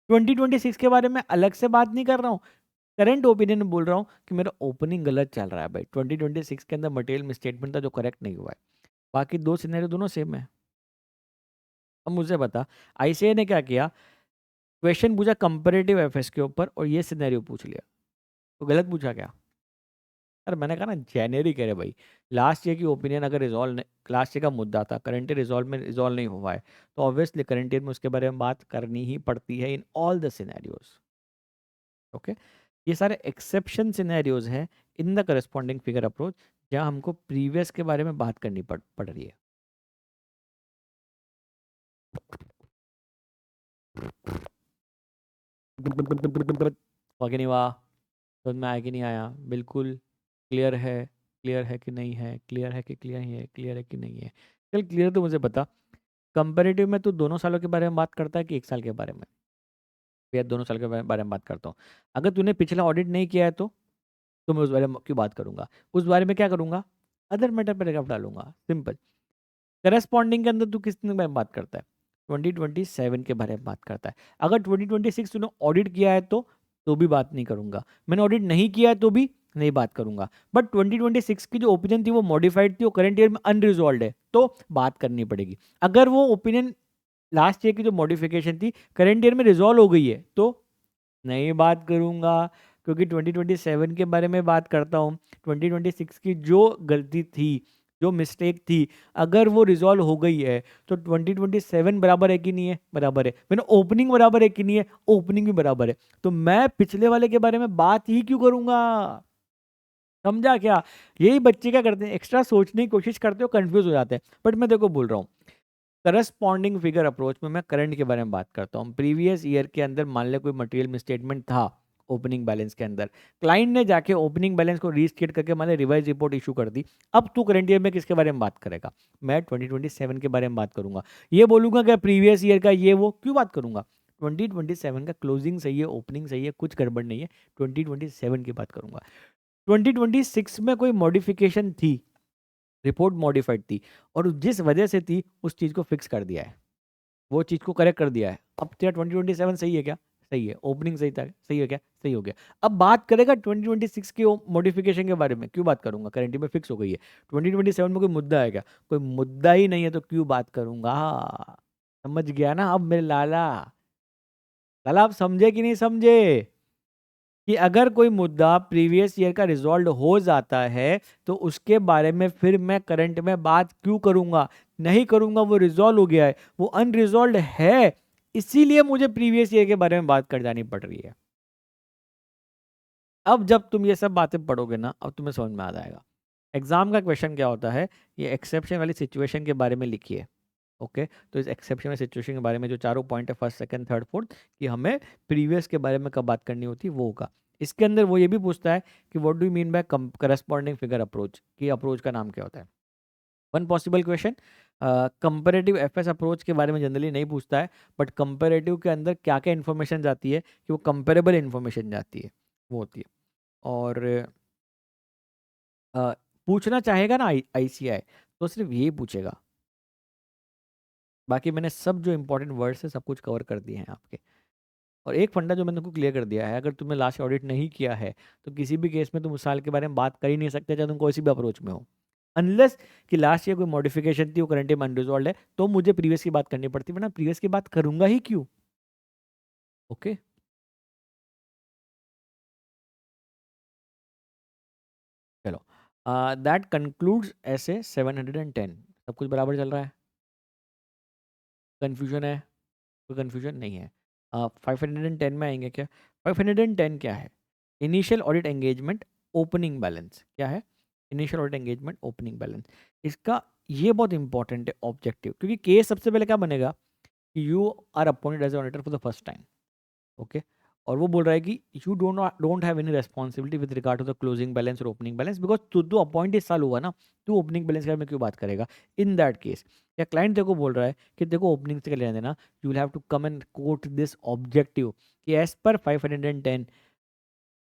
2026 के बारे में अलग से बात नहीं कर रहा हूँ, करंट ओपिनियन बोल रहा हूँ कि मेरा ओपनिंग गलत चल रहा है भाई। 2026 के अंदर मटेरियल मिसस्टेटमेंट था जो करेक्ट नहीं हुआ है। बाकी दो सिनेरियो दोनों सेम है। अब मुझे बता, आईसीए ने क्या किया, क्वेश्चन पूछा कंपैरेटिव एफएस के ऊपर और ये सिनेरियो पूछ लिया, तो गलत पूछा क्या? अरे मैंने कहा ना जेनेरिक है भाई। लास्ट ईयर की ओपिनियन अगर रिजॉल्व, लास्ट ईयर का मुद्दा था, करंट ईयर रिजॉल्व नहीं हुआ है, तो ऑब्वियसली करंट ईयर में उसके बारे में बात करनी ही पड़ती है इन ऑल द सिनेरियोज। ओके, ये सारे एक्सेप्शन सिनेरियोज हैं in the corresponding figure approach, जहाँ हमको प्रीवियस के बारे में बात करनी पड़ रही है। नहीं हुआ, समझ में आया कि नहीं आया? बिल्कुल क्लियर है, क्लियर है कि नहीं है, क्लियर है कि क्लियर है, क्लियर है कि नहीं है? चल क्लियर तो मुझे बता, कंपैरेटिव में तू दोनों सालों के बारे में बात करता है कि एक साल के बारे में? या दोनों साल के बारे में बात करता हूँ। अगर तूने पिछला ऑडिट नहीं किया है तो मैं उस बारे में क्यों बात करूंगा? उस बारे में क्या करूंगा? अदर मैटर पर रेगफ डालूंगा, सिंपल। करस्पॉन्डिंग के अंदर तू किस बारे में बात करता है? 2027 के बारे में बात करता है। अगर 2026 तूने ऑडिट किया है तो भी बात नहीं करूंगा, मैंने ऑडिट नहीं किया है तो भी नहीं बात करूंगा। बट 2026 की जो ओपिनियन थी वो मॉडिफाइड थी, वो करंट ईयर में अनरिजॉल्व है, तो बात करनी पड़ेगी। अगर वो ओपिनियन लास्ट ईयर की जो मॉडिफिकेशन थी करंट ईयर में रिजॉल्व हो गई है तो नहीं बात करूंगा, क्योंकि 2027 के बारे में बात करता हूँ। 2026 की जो गलती थी, जो मिस्टेक थी, अगर वो रिजॉल्व हो गई है तो 2027 बराबर है कि नहीं है? बराबर है। मैंने ओपनिंग बराबर है कि नहीं है? ओपनिंग भी बराबर है। तो मैं पिछले वाले के बारे में बात ही क्यों करूंगा? समझा क्या? यही बच्चे क्या करते हैं, एक्स्ट्रा सोचने की कोशिश करते हो, कंफ्यूज हो जाते हैं। बट मैं देखो बोल रहा हूँ, करस्पॉन्डिंग फिगर अप्रोच में मैं करंट के बारे में बात करता हूँ। प्रीवियस ईयर के अंदर मान ले कोई मटेरियल मिसस्टेटमेंट था ओपनिंग बैलेंस के अंदर, क्लाइंट ने जाके ओपनिंग बैलेंस को रीस्टेट करके मान ले रिवाइज रिपोर्ट इशू कर दी। अब तू करंट ईयर में किसके बारे में बात करेगा? मैं 2027 के बारे में बात करूंगा। ये बोलूंगा कि प्रीवियस ईयर का ये वो क्यों बात करूंगा? 2027 का क्लोजिंग सही है, ओपनिंग सही है, कुछ गड़बड़ नहीं है, 2027 की बात करूंगा। 2026 में कोई मॉडिफिकेशन थी, रिपोर्ट मॉडिफाइड थी, और जिस वजह से थी उस चीज़ को फिक्स कर दिया है, वो चीज़ को करेक्ट कर दिया है। अब तेरा 2027 सही है क्या? सही है। ओपनिंग सही था, सही है क्या? सही हो गया। अब बात करेगा 2026 के मॉडिफिकेशन के बारे में, क्यों बात करूंगा? करंट में फिक्स हो गई है। 2027 में कोई मुद्दा है क्या? कोई मुद्दा ही नहीं है तो क्यों बात करूंगा? समझ गया ना अब मेरे लाला? लाला आप समझे कि नहीं समझे कि अगर कोई मुद्दा प्रीवियस ईयर का रिजॉल्व हो जाता है तो उसके बारे में फिर मैं करंट में बात क्यों करूंगा? नहीं करूंगा, वो रिजॉल्व हो गया है, वो अनरिजॉल्व है, इसीलिए मुझे प्रीवियस ईयर के बारे में बात कर जानी पड़ रही है। अब जब तुम ये सब बातें पढ़ोगे ना, अब तुम्हें समझ में आ जाएगा। एग्जाम का क्वेश्चन क्या होता है, ये एक्सेप्शन वाली सिचुएशन के बारे में लिखिए। ओके, तो इस एक्सेप्शन वाली सिचुएशन के बारे में जो चारों पॉइंट है, फर्स्ट सेकंड थर्ड फोर्थ, कि हमें प्रीवियस के बारे में कब बात करनी होती है वो होगा। इसके अंदर वो ये भी पूछता है कि what do you mean by corresponding figure approach, कि अप्रोच का नाम क्या होता है। One possible question, comparative FS approach के बारे में जनरली नहीं पूछता है, बट कंपेरेटिव के अंदर क्या क्या इन्फॉर्मेशन जाती है कि वो कंपेरेबल इन्फॉर्मेशन जाती है, वो होती है। और अ, पूछना चाहेगा ना आईसीआई तो सिर्फ यही पूछेगा। बाकी मैंने सब जो इंपॉर्टेंट वर्ड्स है सब कुछ कवर कर दिए हैं आपके। और एक फंडा जो मैंने तुमको क्लियर कर दिया है, अगर तुमने लास्ट ऑडिट नहीं किया है तो किसी भी केस में तुम उस साल के बारे में बात कर ही नहीं सकते, चाहे तुम कोई सी भी अप्रोच में हो, अनलेस कि लास्ट ईयर कोई मॉडिफिकेशन थी, वो करंट में अनरिजॉल्व है, तो मुझे प्रीवियस की बात करनी पड़ती, वरना प्रीवियस की बात करूंगा ही क्यों? ओके, चलो, दैट कंक्लूड्स ऐसे 710। सब कुछ बराबर चल रहा है? कन्फ्यूजन है? कोई कन्फ्यूजन नहीं है। 510 में आएंगे क्या? 510 क्या है? Initial audit engagement opening balance क्या है? Initial audit engagement opening balance, इसका ये बहुत इंपॉर्टेंट है ऑब्जेक्टिव, क्योंकि केस सबसे पहले क्या बनेगा कि you are appointed as auditor for the first time. Okay, और वो बोल रहा है कि you don't have any responsibility with regard to the closing balance और ओपनिंग बैलेंस, बिकॉज तू अपॉइंट इस साल हुआ ना, तू ओपनिंग बैलेंस के बारे में क्यों बात करेगा? इन दैट केस या क्लाइंट देखो बोल रहा है कि देखो ओपनिंग से लेना देना, you will have to come and quote this objective कि as per 510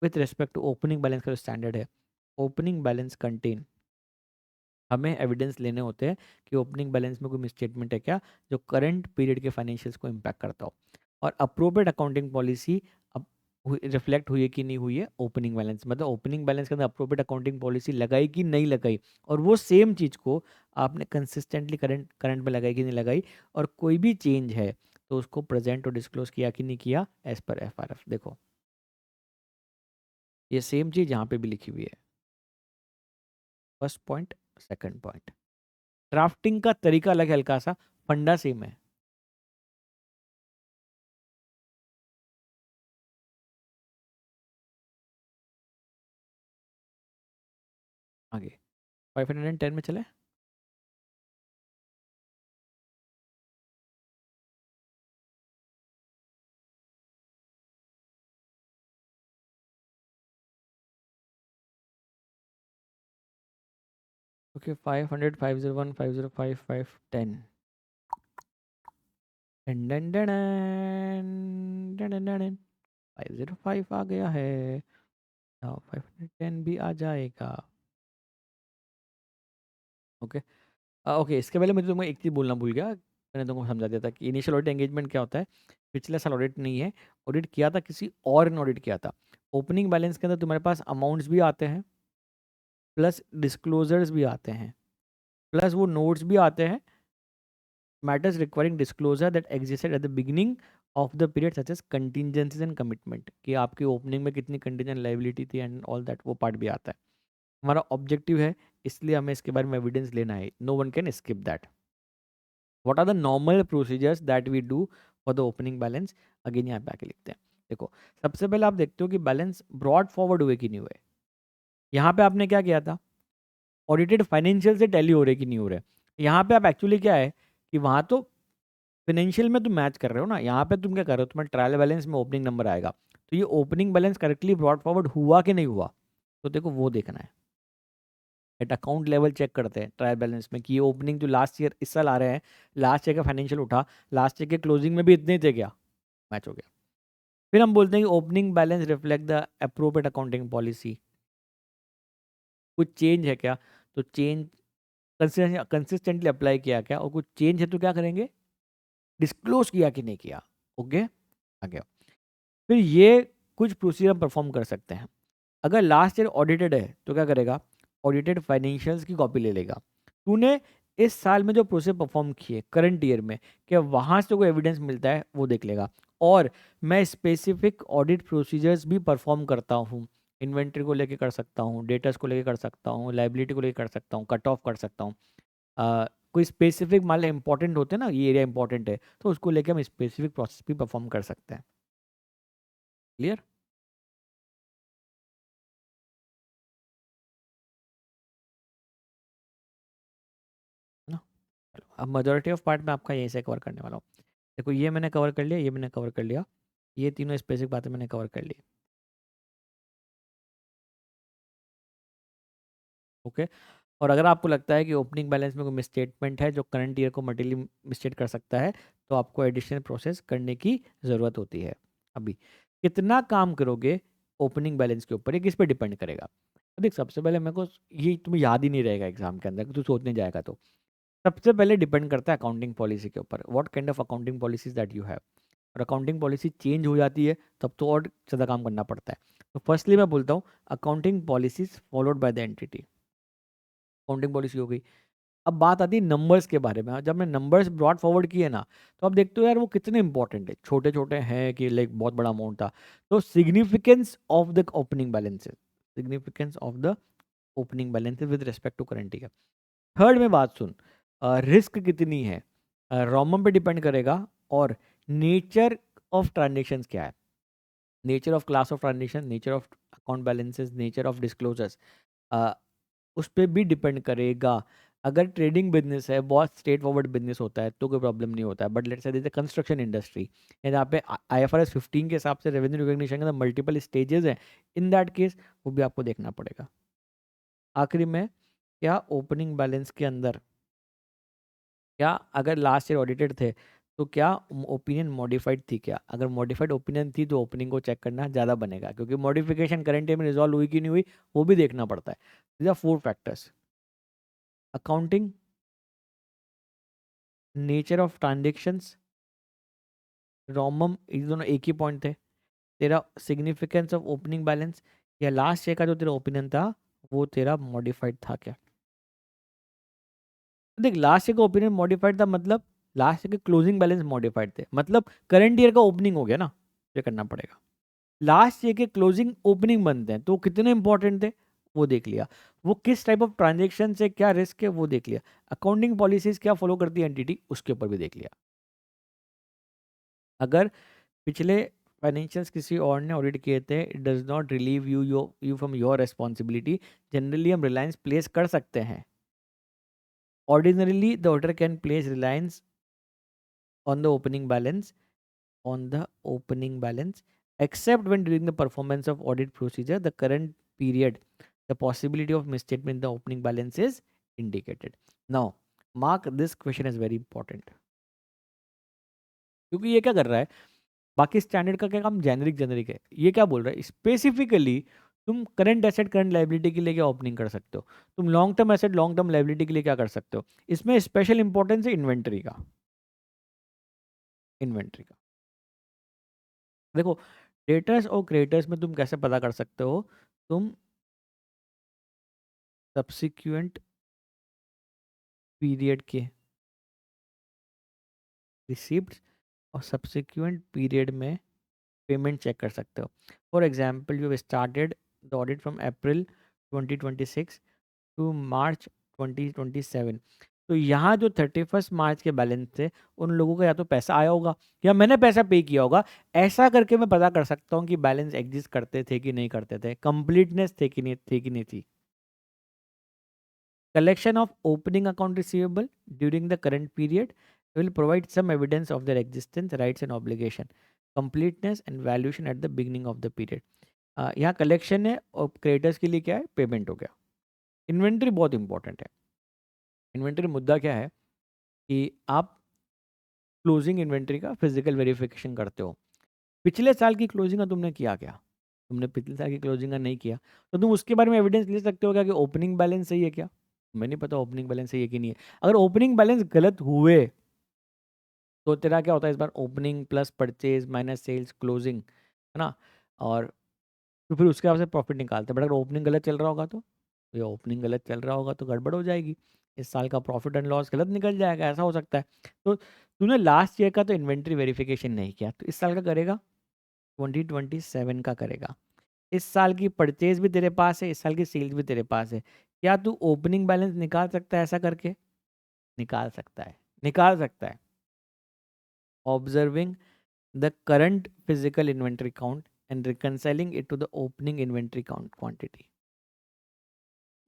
with respect to opening balance का जो स्टैंडर्ड है, ओपनिंग बैलेंस कंटेन हमें एविडेंस लेने होते हैं कि ओपनिंग बैलेंस में कोई मिसस्टेटमेंट है क्या जो करंट पीरियड के फाइनेंशियल्स को इम्पैक्ट करता हो, और अप्रोप्रिएट अकाउंटिंग पॉलिसी अब रिफ्लेक्ट हुई है कि नहीं हुई है ओपनिंग बैलेंस, मतलब ओपनिंग बैलेंस के अंदर अप्रोप्रिएट अकाउंटिंग पॉलिसी लगाई कि नहीं लगाई, और वो सेम चीज़ को आपने कंसिस्टेंटली करंट करंट में लगाई कि नहीं लगाई, और कोई भी चेंज है तो उसको प्रेजेंट और डिस्क्लोज किया कि नहीं किया एज पर एफआरएफ। देखो ये सेम चीज़ यहाँ पे भी लिखी हुई है, first point, second point. Drafting का तरीका अलग है, हल्का सा, फंडा सेम है। आगे 510 में चले। ओके 500 501 505 510 505 आ गया है, 510 भी आ जाएगा। ओके ओके, इसके पहले मुझे तुम्हें एक चीज़ बोलना भूल गया, मैंने तुमको समझा दिया था कि इनिशियल ऑडिट एंगेजमेंट क्या होता है। पिछले साल ऑडिट नहीं है, ऑडिट किया था किसी और ने, ऑडिट किया था। ओपनिंग बैलेंस के अंदर तुम्हारे पास अमाउंट्स भी आते हैं, प्लस डिस्क्लोजर्स भी आते हैं, प्लस वो नोट्स भी आते हैं, matters requiring disclosure that existed at the beginning of the period such as contingencies and commitment, कि आपकी ओपनिंग में कितनी contingent liability थी एंड ऑल दैट, वो पार्ट भी आता है। हमारा ऑब्जेक्टिव है, इसलिए हमें इसके बारे में एविडेंस लेना है, no one can skip that. What are the normal procedures that we do for the opening balance, again यहाँ पे आके लिखते हैं। देखो सबसे पहले आप देखते हो कि बैलेंस ब्रॉड फॉरवर्ड हुए कि नहीं हुए। यहाँ पे आपने क्या किया था, ऑडिटेड फाइनेंशियल से टैली हो रहे कि नहीं हो रहे। यहाँ पे आप एक्चुअली क्या है कि वहाँ तो फाइनेंशियल में तुम मैच कर रहे हो ना, यहाँ पे तुम क्या कर रहे हो, तुम्हारे ट्रायल बैलेंस में ओपनिंग नंबर आएगा, तो ये opening balance correctly brought forward हुआ कि नहीं हुआ, तो देखो वो देखना है। एट अकाउंट लेवल चेक करते हैं ट्रायल बैलेंस में कि ये ओपनिंग जो लास्ट ईयर इस साल आ रहे हैं, लास्ट ईयर का फाइनेंशियल उठा, लास्ट ईयर के क्लोजिंग में भी इतने ही थे क्या, मैच हो गया। फिर हम बोलते हैं कि opening balance reflect the appropriate accounting policy, कुछ चेंज है क्या, तो चेंज कंसिस्टेंटली अप्लाई किया क्या, और कुछ चेंज है तो क्या करेंगे, डिस्क्लोज किया कि नहीं किया। ओके आ गया। फिर ये कुछ प्रोसीजर हम परफॉर्म कर सकते हैं। अगर लास्ट ईयर ऑडिटेड है तो क्या करेगा, ऑडिटेड फाइनेंशियल्स की कॉपी ले लेगा। तूने इस साल में जो प्रोसेस परफॉर्म किए करंट ईयर में, क्या वहाँ से कोई एविडेंस मिलता है वो देख लेगा। और मैं स्पेसिफिक ऑडिट प्रोसीजर्स भी परफॉर्म करता हूँ, इन्वेंट्री को लेके कर सकता हूँ, डेटर्स को लेके कर सकता हूँ, लाइबिलिटी को लेके कर सकता हूँ, कट ऑफ कर सकता हूँ। कोई स्पेसिफिक मान लो इंपॉर्टेंट होते हैं ना, ये एरिया इंपॉर्टेंट है तो उसको लेके हम स्पेसिफिक प्रोसेस भी परफॉर्म कर सकते हैं। क्लियर ना। अब मेजोरिटी ऑफ पार्ट में आपका यहीं से कवर करने वाला हूँ। देखो ये मैंने कवर कर लिया, ये मैंने कवर कर लिया, ये तीनों स्पेसिफिक बातें मैंने कवर कर ली। ओके और अगर आपको लगता है कि ओपनिंग बैलेंस में कोई मिसस्टेटमेंट है जो करंट ईयर को मटेरियली मिसस्टेट कर सकता है, तो आपको एडिशनल प्रोसेस करने की ज़रूरत होती है। अभी कितना काम करोगे ओपनिंग बैलेंस के ऊपर, ये किस पे डिपेंड करेगा। तो देख सबसे पहले मेरे को ये तुम्हें याद ही नहीं रहेगा एग्जाम के अंदर कि तू सोचने जाएगा, तो सबसे पहले डिपेंड करता है अकाउंटिंग पॉलिसी के ऊपर, what kind of accounting policies that you have. और अकाउंटिंग पॉलिसी चेंज हो जाती है तब तो और ज़्यादा काम करना पड़ता है। तो फर्स्टली मैं बोलता हूँ accounting policies followed by the entity, accounting policy हो गई। अब बात आती है नंबर्स के बारे में। जब मैं नंबर्स ब्रॉड फॉरवर्ड किए ना, तो आप देखते हो यार वो कितने इंपॉर्टेंट है, छोटे छोटे हैं कि लाइक बहुत बड़ा अमाउंट था। तो significance of the opening balances, significance of the opening balances with respect to current year. Third में बात सुन, रिस्क कितनी है, रोमम पे डिपेंड करेगा, और नेचर ऑफ ट्रांजेक्शन्स क्या है, nature of class of transaction, nature of account balances, nature of disclosures, उस पर भी डिपेंड करेगा। अगर ट्रेडिंग बिजनेस है, बहुत स्ट्रेट फॉरवर्ड बिजनेस होता है तो कोई प्रॉब्लम नहीं होता है, but let's say construction industry जहाँ पे IFRS 15 के हिसाब से रेवेन्यू रिकॉग्निशन के अंदर मल्टीपल स्टेजेस हैं, इन दैट केस वो भी आपको देखना पड़ेगा। आखिरी में क्या ओपनिंग बैलेंस के अंदर, क्या अगर लास्ट ईयर ऑडिटेड थे तो क्या ओपिनियन मॉडिफाइड थी क्या, अगर मॉडिफाइड ओपिनियन थी तो ओपनिंग को चेक करना ज़्यादा बनेगा, क्योंकि मॉडिफिकेशन करंट ईयर में रिजॉल्व हुई कि नहीं हुई वो भी देखना पड़ता है। These are 4 factors. Accounting, nature of transactions, रोमम, ये दोनों एक ही पॉइंट थे। तेरा सिग्निफिकेंस ऑफ ओपनिंग बैलेंस, या लास्ट ईयर का जो तेरा ओपिनियन था वो तेरा मॉडिफाइड था क्या? देख, लास्ट ईयर का ओपिनियन मॉडिफाइड था मतलब लास्ट ईयर के क्लोजिंग बैलेंस मॉडिफाइड थे, मतलब करंट ईयर का ओपनिंग हो गया ना, ये करना पड़ेगा। लास्ट ईयर के क्लोजिंग ओपनिंग बनते हैं तो कितने इंपॉर्टेंट थे वो देख लिया, वो किस टाइप ऑफ ट्रांजेक्शन से क्या रिस्क है वो देख लिया, अकाउंटिंग पॉलिसीज क्या फॉलो करती है एंटिटी उसके ऊपर भी देख लिया। अगर पिछले फाइनेंशियल्स किसी और ने ऑडिट किए थे, it does not relieve you from your responsibility, generally हम रिलायंस प्लेस कर सकते हैं। Ordinarily the auditor can place reliance on the opening balance, on the opening balance, except when during the performance of audit procedure the current period the possibility of misstatement in the opening balance is indicated. Now mark this question is very important, क्योंकि ये क्या कर रहा है, बाकी standard का क्या काम, जेनरिक जेनरिक है, ये क्या बोल रहा है स्पेसिफिकली, तुम करंट एसेट करंट लाइबिलिटी के लिए क्या ओपनिंग कर सकते हो, तुम long term asset long term liability के लिए क्या कर सकते हो। इसमें स्पेशल इंपॉर्टेंस है इन्वेंट्री का, इन्वेंट्री का। देखो, डेटर्स और क्रेडिटर्स में तुम कैसे पता कर सकते हो, तुम सब्सिक्वेंट पीरियड के रिसिप्ट और सब्सिक्वेंट पीरियड में पेमेंट चेक कर सकते हो। For example you started the audit from April 2026 to March 2027, तो यहाँ जो 31 मार्च के बैलेंस थे उन लोगों का या तो पैसा आया होगा या मैंने पैसा पे किया होगा, ऐसा करके मैं पता कर सकता हूँ कि बैलेंस एग्जिस्ट करते थे कि नहीं करते थे, कंप्लीटनेस थे कि नहीं थी। Collection of opening account receivable during the current period will provide some evidence of their existence, rights and obligation, completeness and valuation at the beginning of the period. यहाँ कलेक्शन है और क्रेडिटर्स के लिए क्या है, पेमेंट हो गया। Inventory बहुत इंपॉर्टेंट है। इन्वेंट्री मुद्दा क्या है कि आप क्लोजिंग इन्वेंट्री का फिजिकल वेरिफिकेशन करते हो। पिछले साल की क्लोजिंग का तुमने किया क्या, तुमने पिछले साल की क्लोजिंग का नहीं किया, तो तुम उसके बारे में एविडेंस ले सकते हो क्या कि ओपनिंग बैलेंस सही है क्या। मैं नहीं पता ओपनिंग बैलेंस सही है कि नहीं है। अगर ओपनिंग बैलेंस गलत हुए तो तेरा क्या होता है, इस बार opening plus purchase minus sales closing, है ना, और तो फिर उसके हिसाब से प्रॉफिट निकालते हैं। बट अगर ओपनिंग गलत चल रहा होगा तो ये ओपनिंग गलत चल रहा होगा तो गड़बड़ हो जाएगी, इस साल का प्रॉफिट एंड लॉस गलत निकल जाएगा, ऐसा हो सकता है। तो तूने लास्ट ईयर का तो इन्वेंट्री वेरिफिकेशन नहीं किया, तो इस साल का करेगा, 2027 का करेगा। इस साल की परचेज भी तेरे पास है, इस साल की सेल्स भी तेरे पास है, क्या तू ओपनिंग बैलेंस निकाल सकता है ऐसा करके? निकाल सकता है, निकाल सकता है। Observing the current physical inventory count and reconciling it to the opening inventory count quantity.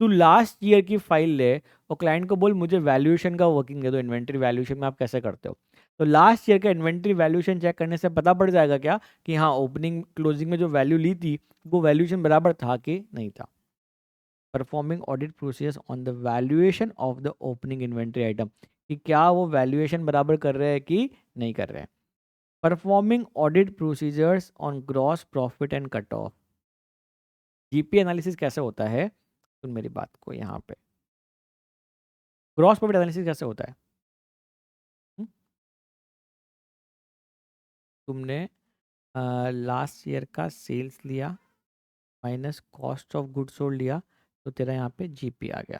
तू लास्ट ईयर की फाइल ले और क्लाइंट को बोल मुझे वैल्यूएशन का वर्किंग दे दो, इन्वेंट्री वैल्यूएशन में आप कैसे करते हो। तो लास्ट ईयर का इन्वेंट्री वैल्यूएशन चेक करने से पता पड़ जाएगा क्या कि हाँ ओपनिंग क्लोजिंग में जो वैल्यू ली थी वो वैल्यूएशन बराबर था कि नहीं था। Performing audit procedures on the valuation of the opening inventory item, कि क्या वो वैल्यूएशन बराबर कर रहे हैं कि नहीं कर रहे हैं। Performing audit procedures on gross profit and cut off. GP analysis कैसे होता है, सुन मेरी बात को यहाँ पे, ग्रॉस प्रॉफिट एनालिसिस कैसे होता है। हुँ? तुमने लास्ट ईयर का सेल्स लिया minus cost of goods sold लिया, तो तेरा यहाँ पे जीपी आ गया।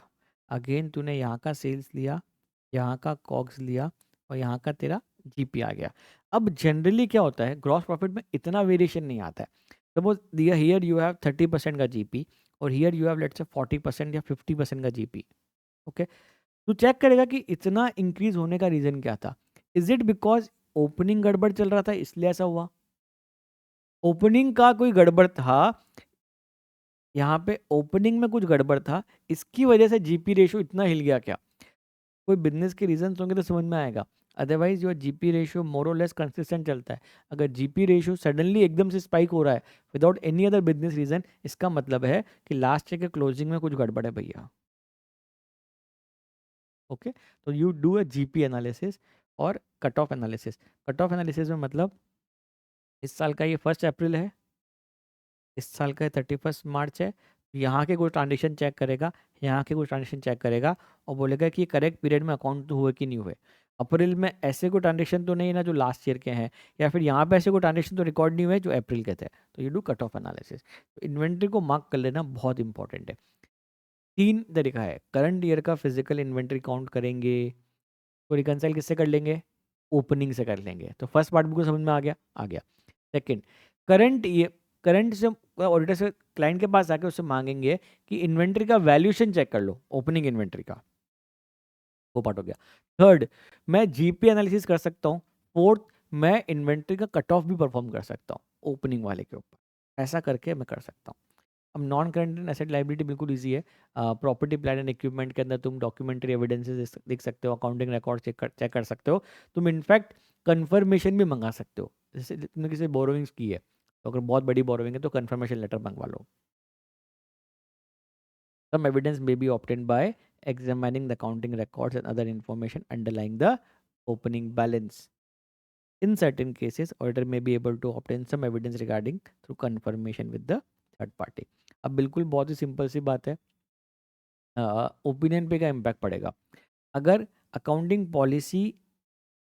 अगेन तूने यहाँ का सेल्स लिया, यहाँ का कॉग्स लिया और यहाँ का तेरा जीपी आ गया। अब जनरली क्या होता है, ग्रॉस प्रॉफिट में इतना वेरिएशन नहीं आता है। सपोज हियर यू हैव 30% का जीपी और here you have let's say 40% या 50% का जीपी। ओके, तू चेक करेगा कि इतना इंक्रीज होने का रीजन क्या था। इज इट बिकॉज ओपनिंग गड़बड़ चल रहा था इसलिए ऐसा हुआ, ओपनिंग का कोई गड़बड़ था, यहाँ पे ओपनिंग में कुछ गड़बड़ था, इसकी वजह से जीपी रेशियो इतना हिल गया क्या। कोई बिजनेस के रीजन होंगे तो समझ में आएगा, अदरवाइज योर जीपी रेशियो मोर और लेस कंसिस्टेंट चलता है। अगर जीपी रेशियो सडनली एकदम से स्पाइक हो रहा है without any other business reason, इसका मतलब है कि लास्ट ईयर के क्लोजिंग में कुछ गड़बड़ है भैया। ओके, तो you do a GP analysis और cut off analysis. Cut off analysis में मतलब इस साल का ये 1 अप्रैल है, इस साल का 31 मार्च है, यहाँ के कुछ ट्रांजेक्शन चेक करेगा, यहाँ के कुछ ट्रांजेक्शन चेक करेगा और बोलेगा कि करेक्ट पीरियड में अकाउंट तो हुए कि नहीं हुए। अप्रैल में ऐसे कोई ट्रांजेक्शन तो नहीं है ना जो लास्ट ईयर के हैं, या फिर यहाँ पे ऐसे कोई ट्रांजेक्शन तो रिकॉर्ड नहीं हुए जो अप्रैल के थे। तो ये डू कट ऑफ एनालिसिस। तो इन्वेंट्री को मार्क कर लेना बहुत इंपॉर्टेंट है। 3 तरीका है, करंट ईयर का फिजिकल इन्वेंट्री काउंट करेंगे तो रिकंसाइल किससे कर लेंगे, ओपनिंग से कर लेंगे। तो फर्स्ट पार्ट बिल्कुल समझ में आ गया, आ गया। सेकंड, करंट ईयर, करंट से ऑडिटर से क्लाइंट के पास आके उससे मांगेंगे कि इन्वेंट्री का वैल्यूएशन चेक कर लो, ओपनिंग इन्वेंट्री का, वो पार्ट हो गया। थर्ड, मैं जीपी एनालिसिस कर सकता हूँ। फोर्थ, मैं इन्वेंट्री का कट ऑफ भी परफॉर्म कर सकता हूँ ओपनिंग वाले के ऊपर। ऐसा करके मैं कर सकता हूँ। अब non current and asset liability बिल्कुल ईजी है। प्रॉपर्टी प्लांट एंड इक्विपमेंट के अंदर तुम डॉक्यूमेंट्री एविडेंसेस देख सकते हो, अकाउंटिंग रिकॉर्ड चेक कर सकते हो। तुम इनफैक्ट कंफर्मेशन भी मंगा सकते हो, जैसे तुमने किसी बोरोइंग्स की है तो अगर बहुत बड़ी बोरोइंग है तो कंफर्मेशन लेटर मंगवा लो। Some evidence may be obtained by examining the accounting records and other information underlying the opening balance. In certain cases, auditor may be able to obtain some evidence regarding through confirmation with the third party. अब बिल्कुल बहुत ही simple सी बात है, opinion पे क्या impact पड़ेगा। अगर accounting policy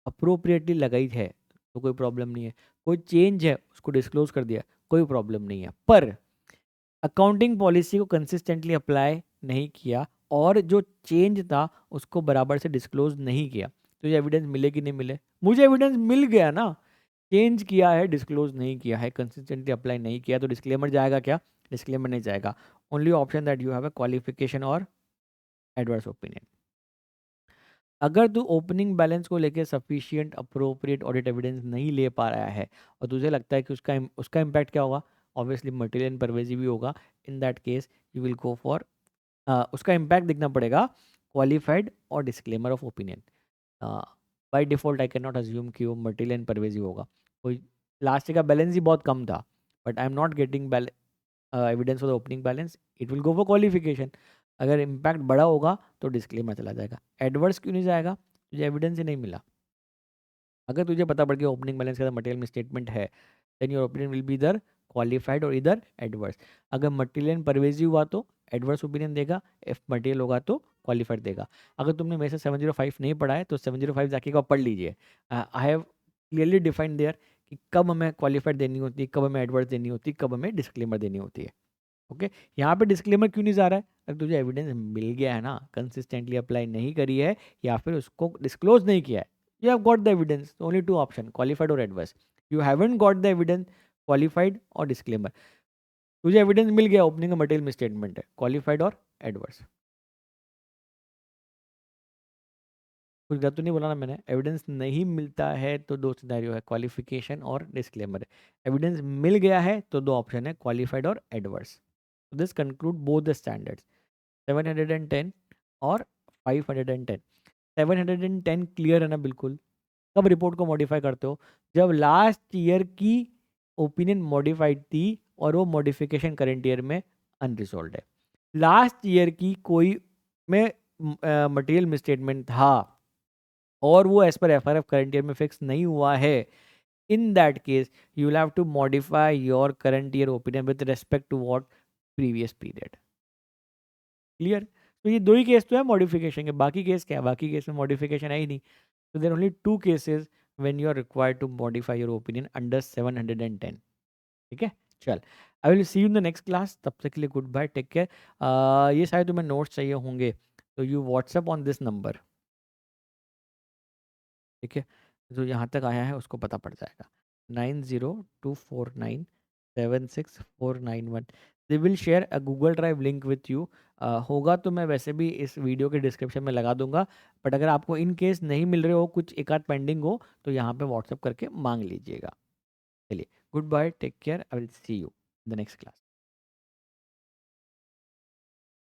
appropriately लगाई है तो कोई प्रॉब्लम नहीं है, कोई चेंज है उसको डिस्क्लोज कर दिया कोई प्रॉब्लम नहीं है। पर अकाउंटिंग पॉलिसी को कंसिस्टेंटली अप्लाई नहीं किया और जो चेंज था उसको बराबर से डिस्क्लोज नहीं किया, तो ये एविडेंस मिले कि नहीं मिले, मुझे एविडेंस मिल गया ना, चेंज किया है डिस्क्लोज नहीं किया है, कंसिस्टेंटली अप्लाई नहीं किया, तो डिस्क्लेमर जाएगा क्या, डिस्क्लेमर नहीं जाएगा। Only option that you have a qualification और एडवर्स ओपिनियन। अगर तू ओपनिंग बैलेंस को लेके सफिशिएंट अप्रोप्रिएट ऑडिट एविडेंस नहीं ले पा रहा है और तुझे लगता है कि उसका इम्पैक्ट क्या होगा, ऑब्वियसली मटेरियल एंड परवेजिव भी होगा। इन that case you will go for, उसका इम्पैक्ट देखना पड़ेगा क्वालिफाइड और disclaimer of opinion. By default I can not assume कि वो मटेरियल एंड परवेजिव होगा। कोई लास्ट का बैलेंस ही बहुत कम था but I am not getting evidence for the opening balance, it will go for qualification. अगर इम्पैक्ट बड़ा होगा तो डिस्क्लेमर चला जाएगा। एडवर्स क्यों नहीं जाएगा, तुझे एविडेंस ही नहीं मिला। अगर तुझे पता पड़ गया ओपनिंग बैलेंस का मटेरियल में स्टेटमेंट है, then your opinion will be इधर क्वालिफाइड और इधर एडवर्स। अगर मटेरियल परवेजिव हुआ तो एडवर्स ओपिनियन देगा, इफ मटेरियल होगा तो क्वालिफाइड देगा। अगर तुमने मेरे से 705 नहीं पढ़ा है तो 705 जाके का पढ़ लीजिए। I have clearly defined there कि कब हमें क्वालिफाइड देनी होती है, कब हमें एडवर्स देनी होती है, कब हमें डिस्क्लेमर देनी होती है। ओके, यहाँ पे डिस्क्लेमर क्यों नहीं जा रहा है, अगर तुझे एविडेंस मिल गया है ना, कंसिस्टेंटली अप्लाई नहीं करी है या फिर उसको डिस्क्लोज नहीं किया है, you have got the evidence, only two option, qualified or adverse. You haven't got the evidence, qualified or disclaimer. तुझे एविडेंस मिल गया, ओपनिंग का मटेरियल में स्टेटमेंट है, क्वालिफाइड और एडवर्स। कुछ गलत तो नहीं बोला ना मैंने, एविडेंस नहीं मिलता है तो दो सिनेरियो है, क्वालिफिकेशन और डिस्क्लेमर। एविडेंस मिल गया है तो दो ऑप्शन है, क्वालिफाइड और एडवर्स। तो this conclude both the standards 710 और 510। 710 क्लियर है ना बिल्कुल। कब रिपोर्ट को मॉडिफाई करते हो, जब लास्ट ईयर की ओपिनियन मॉडिफाइड थी और वो मॉडिफिकेशन करंट ईयर में अनरिजॉल्व है। लास्ट ईयर की कोई में मटेरियल मिसस्टेटमेंट था और वो as per FRF current year में फिक्स नहीं हुआ है, in that case you will have to modify your current year opinion with respect to what previous period. Clear. तो ये दो ही केस तो है मॉडिफिकेशन के, बाकी केस क्या है, बाकी केस में मॉडिफिकेशन है ही नहीं। So there are only two cases when you are required to modify your opinion under 710. ठीक है, चल, आई will see you in the next class. तब तक के लिए गुड बाय, टेक केयर। ये शायद तुम्हें नोट्स चाहिए होंगे तो you WhatsApp on this number, ठीक है, जो यहाँ तक आया है उसको पता पड़ जाएगा, 9024976491। They will share a Google drive link with you. होगा तो मैं वैसे भी इस वीडियो के डिस्क्रिप्शन में लगा दूंगा, बट अगर आपको इन केस नहीं मिल रहे हो, कुछ एक आध पेंडिंग हो तो यहाँ पे व्हाट्सअप करके मांग लीजिएगा। चलिए, good bye, take care, I will see you the next class.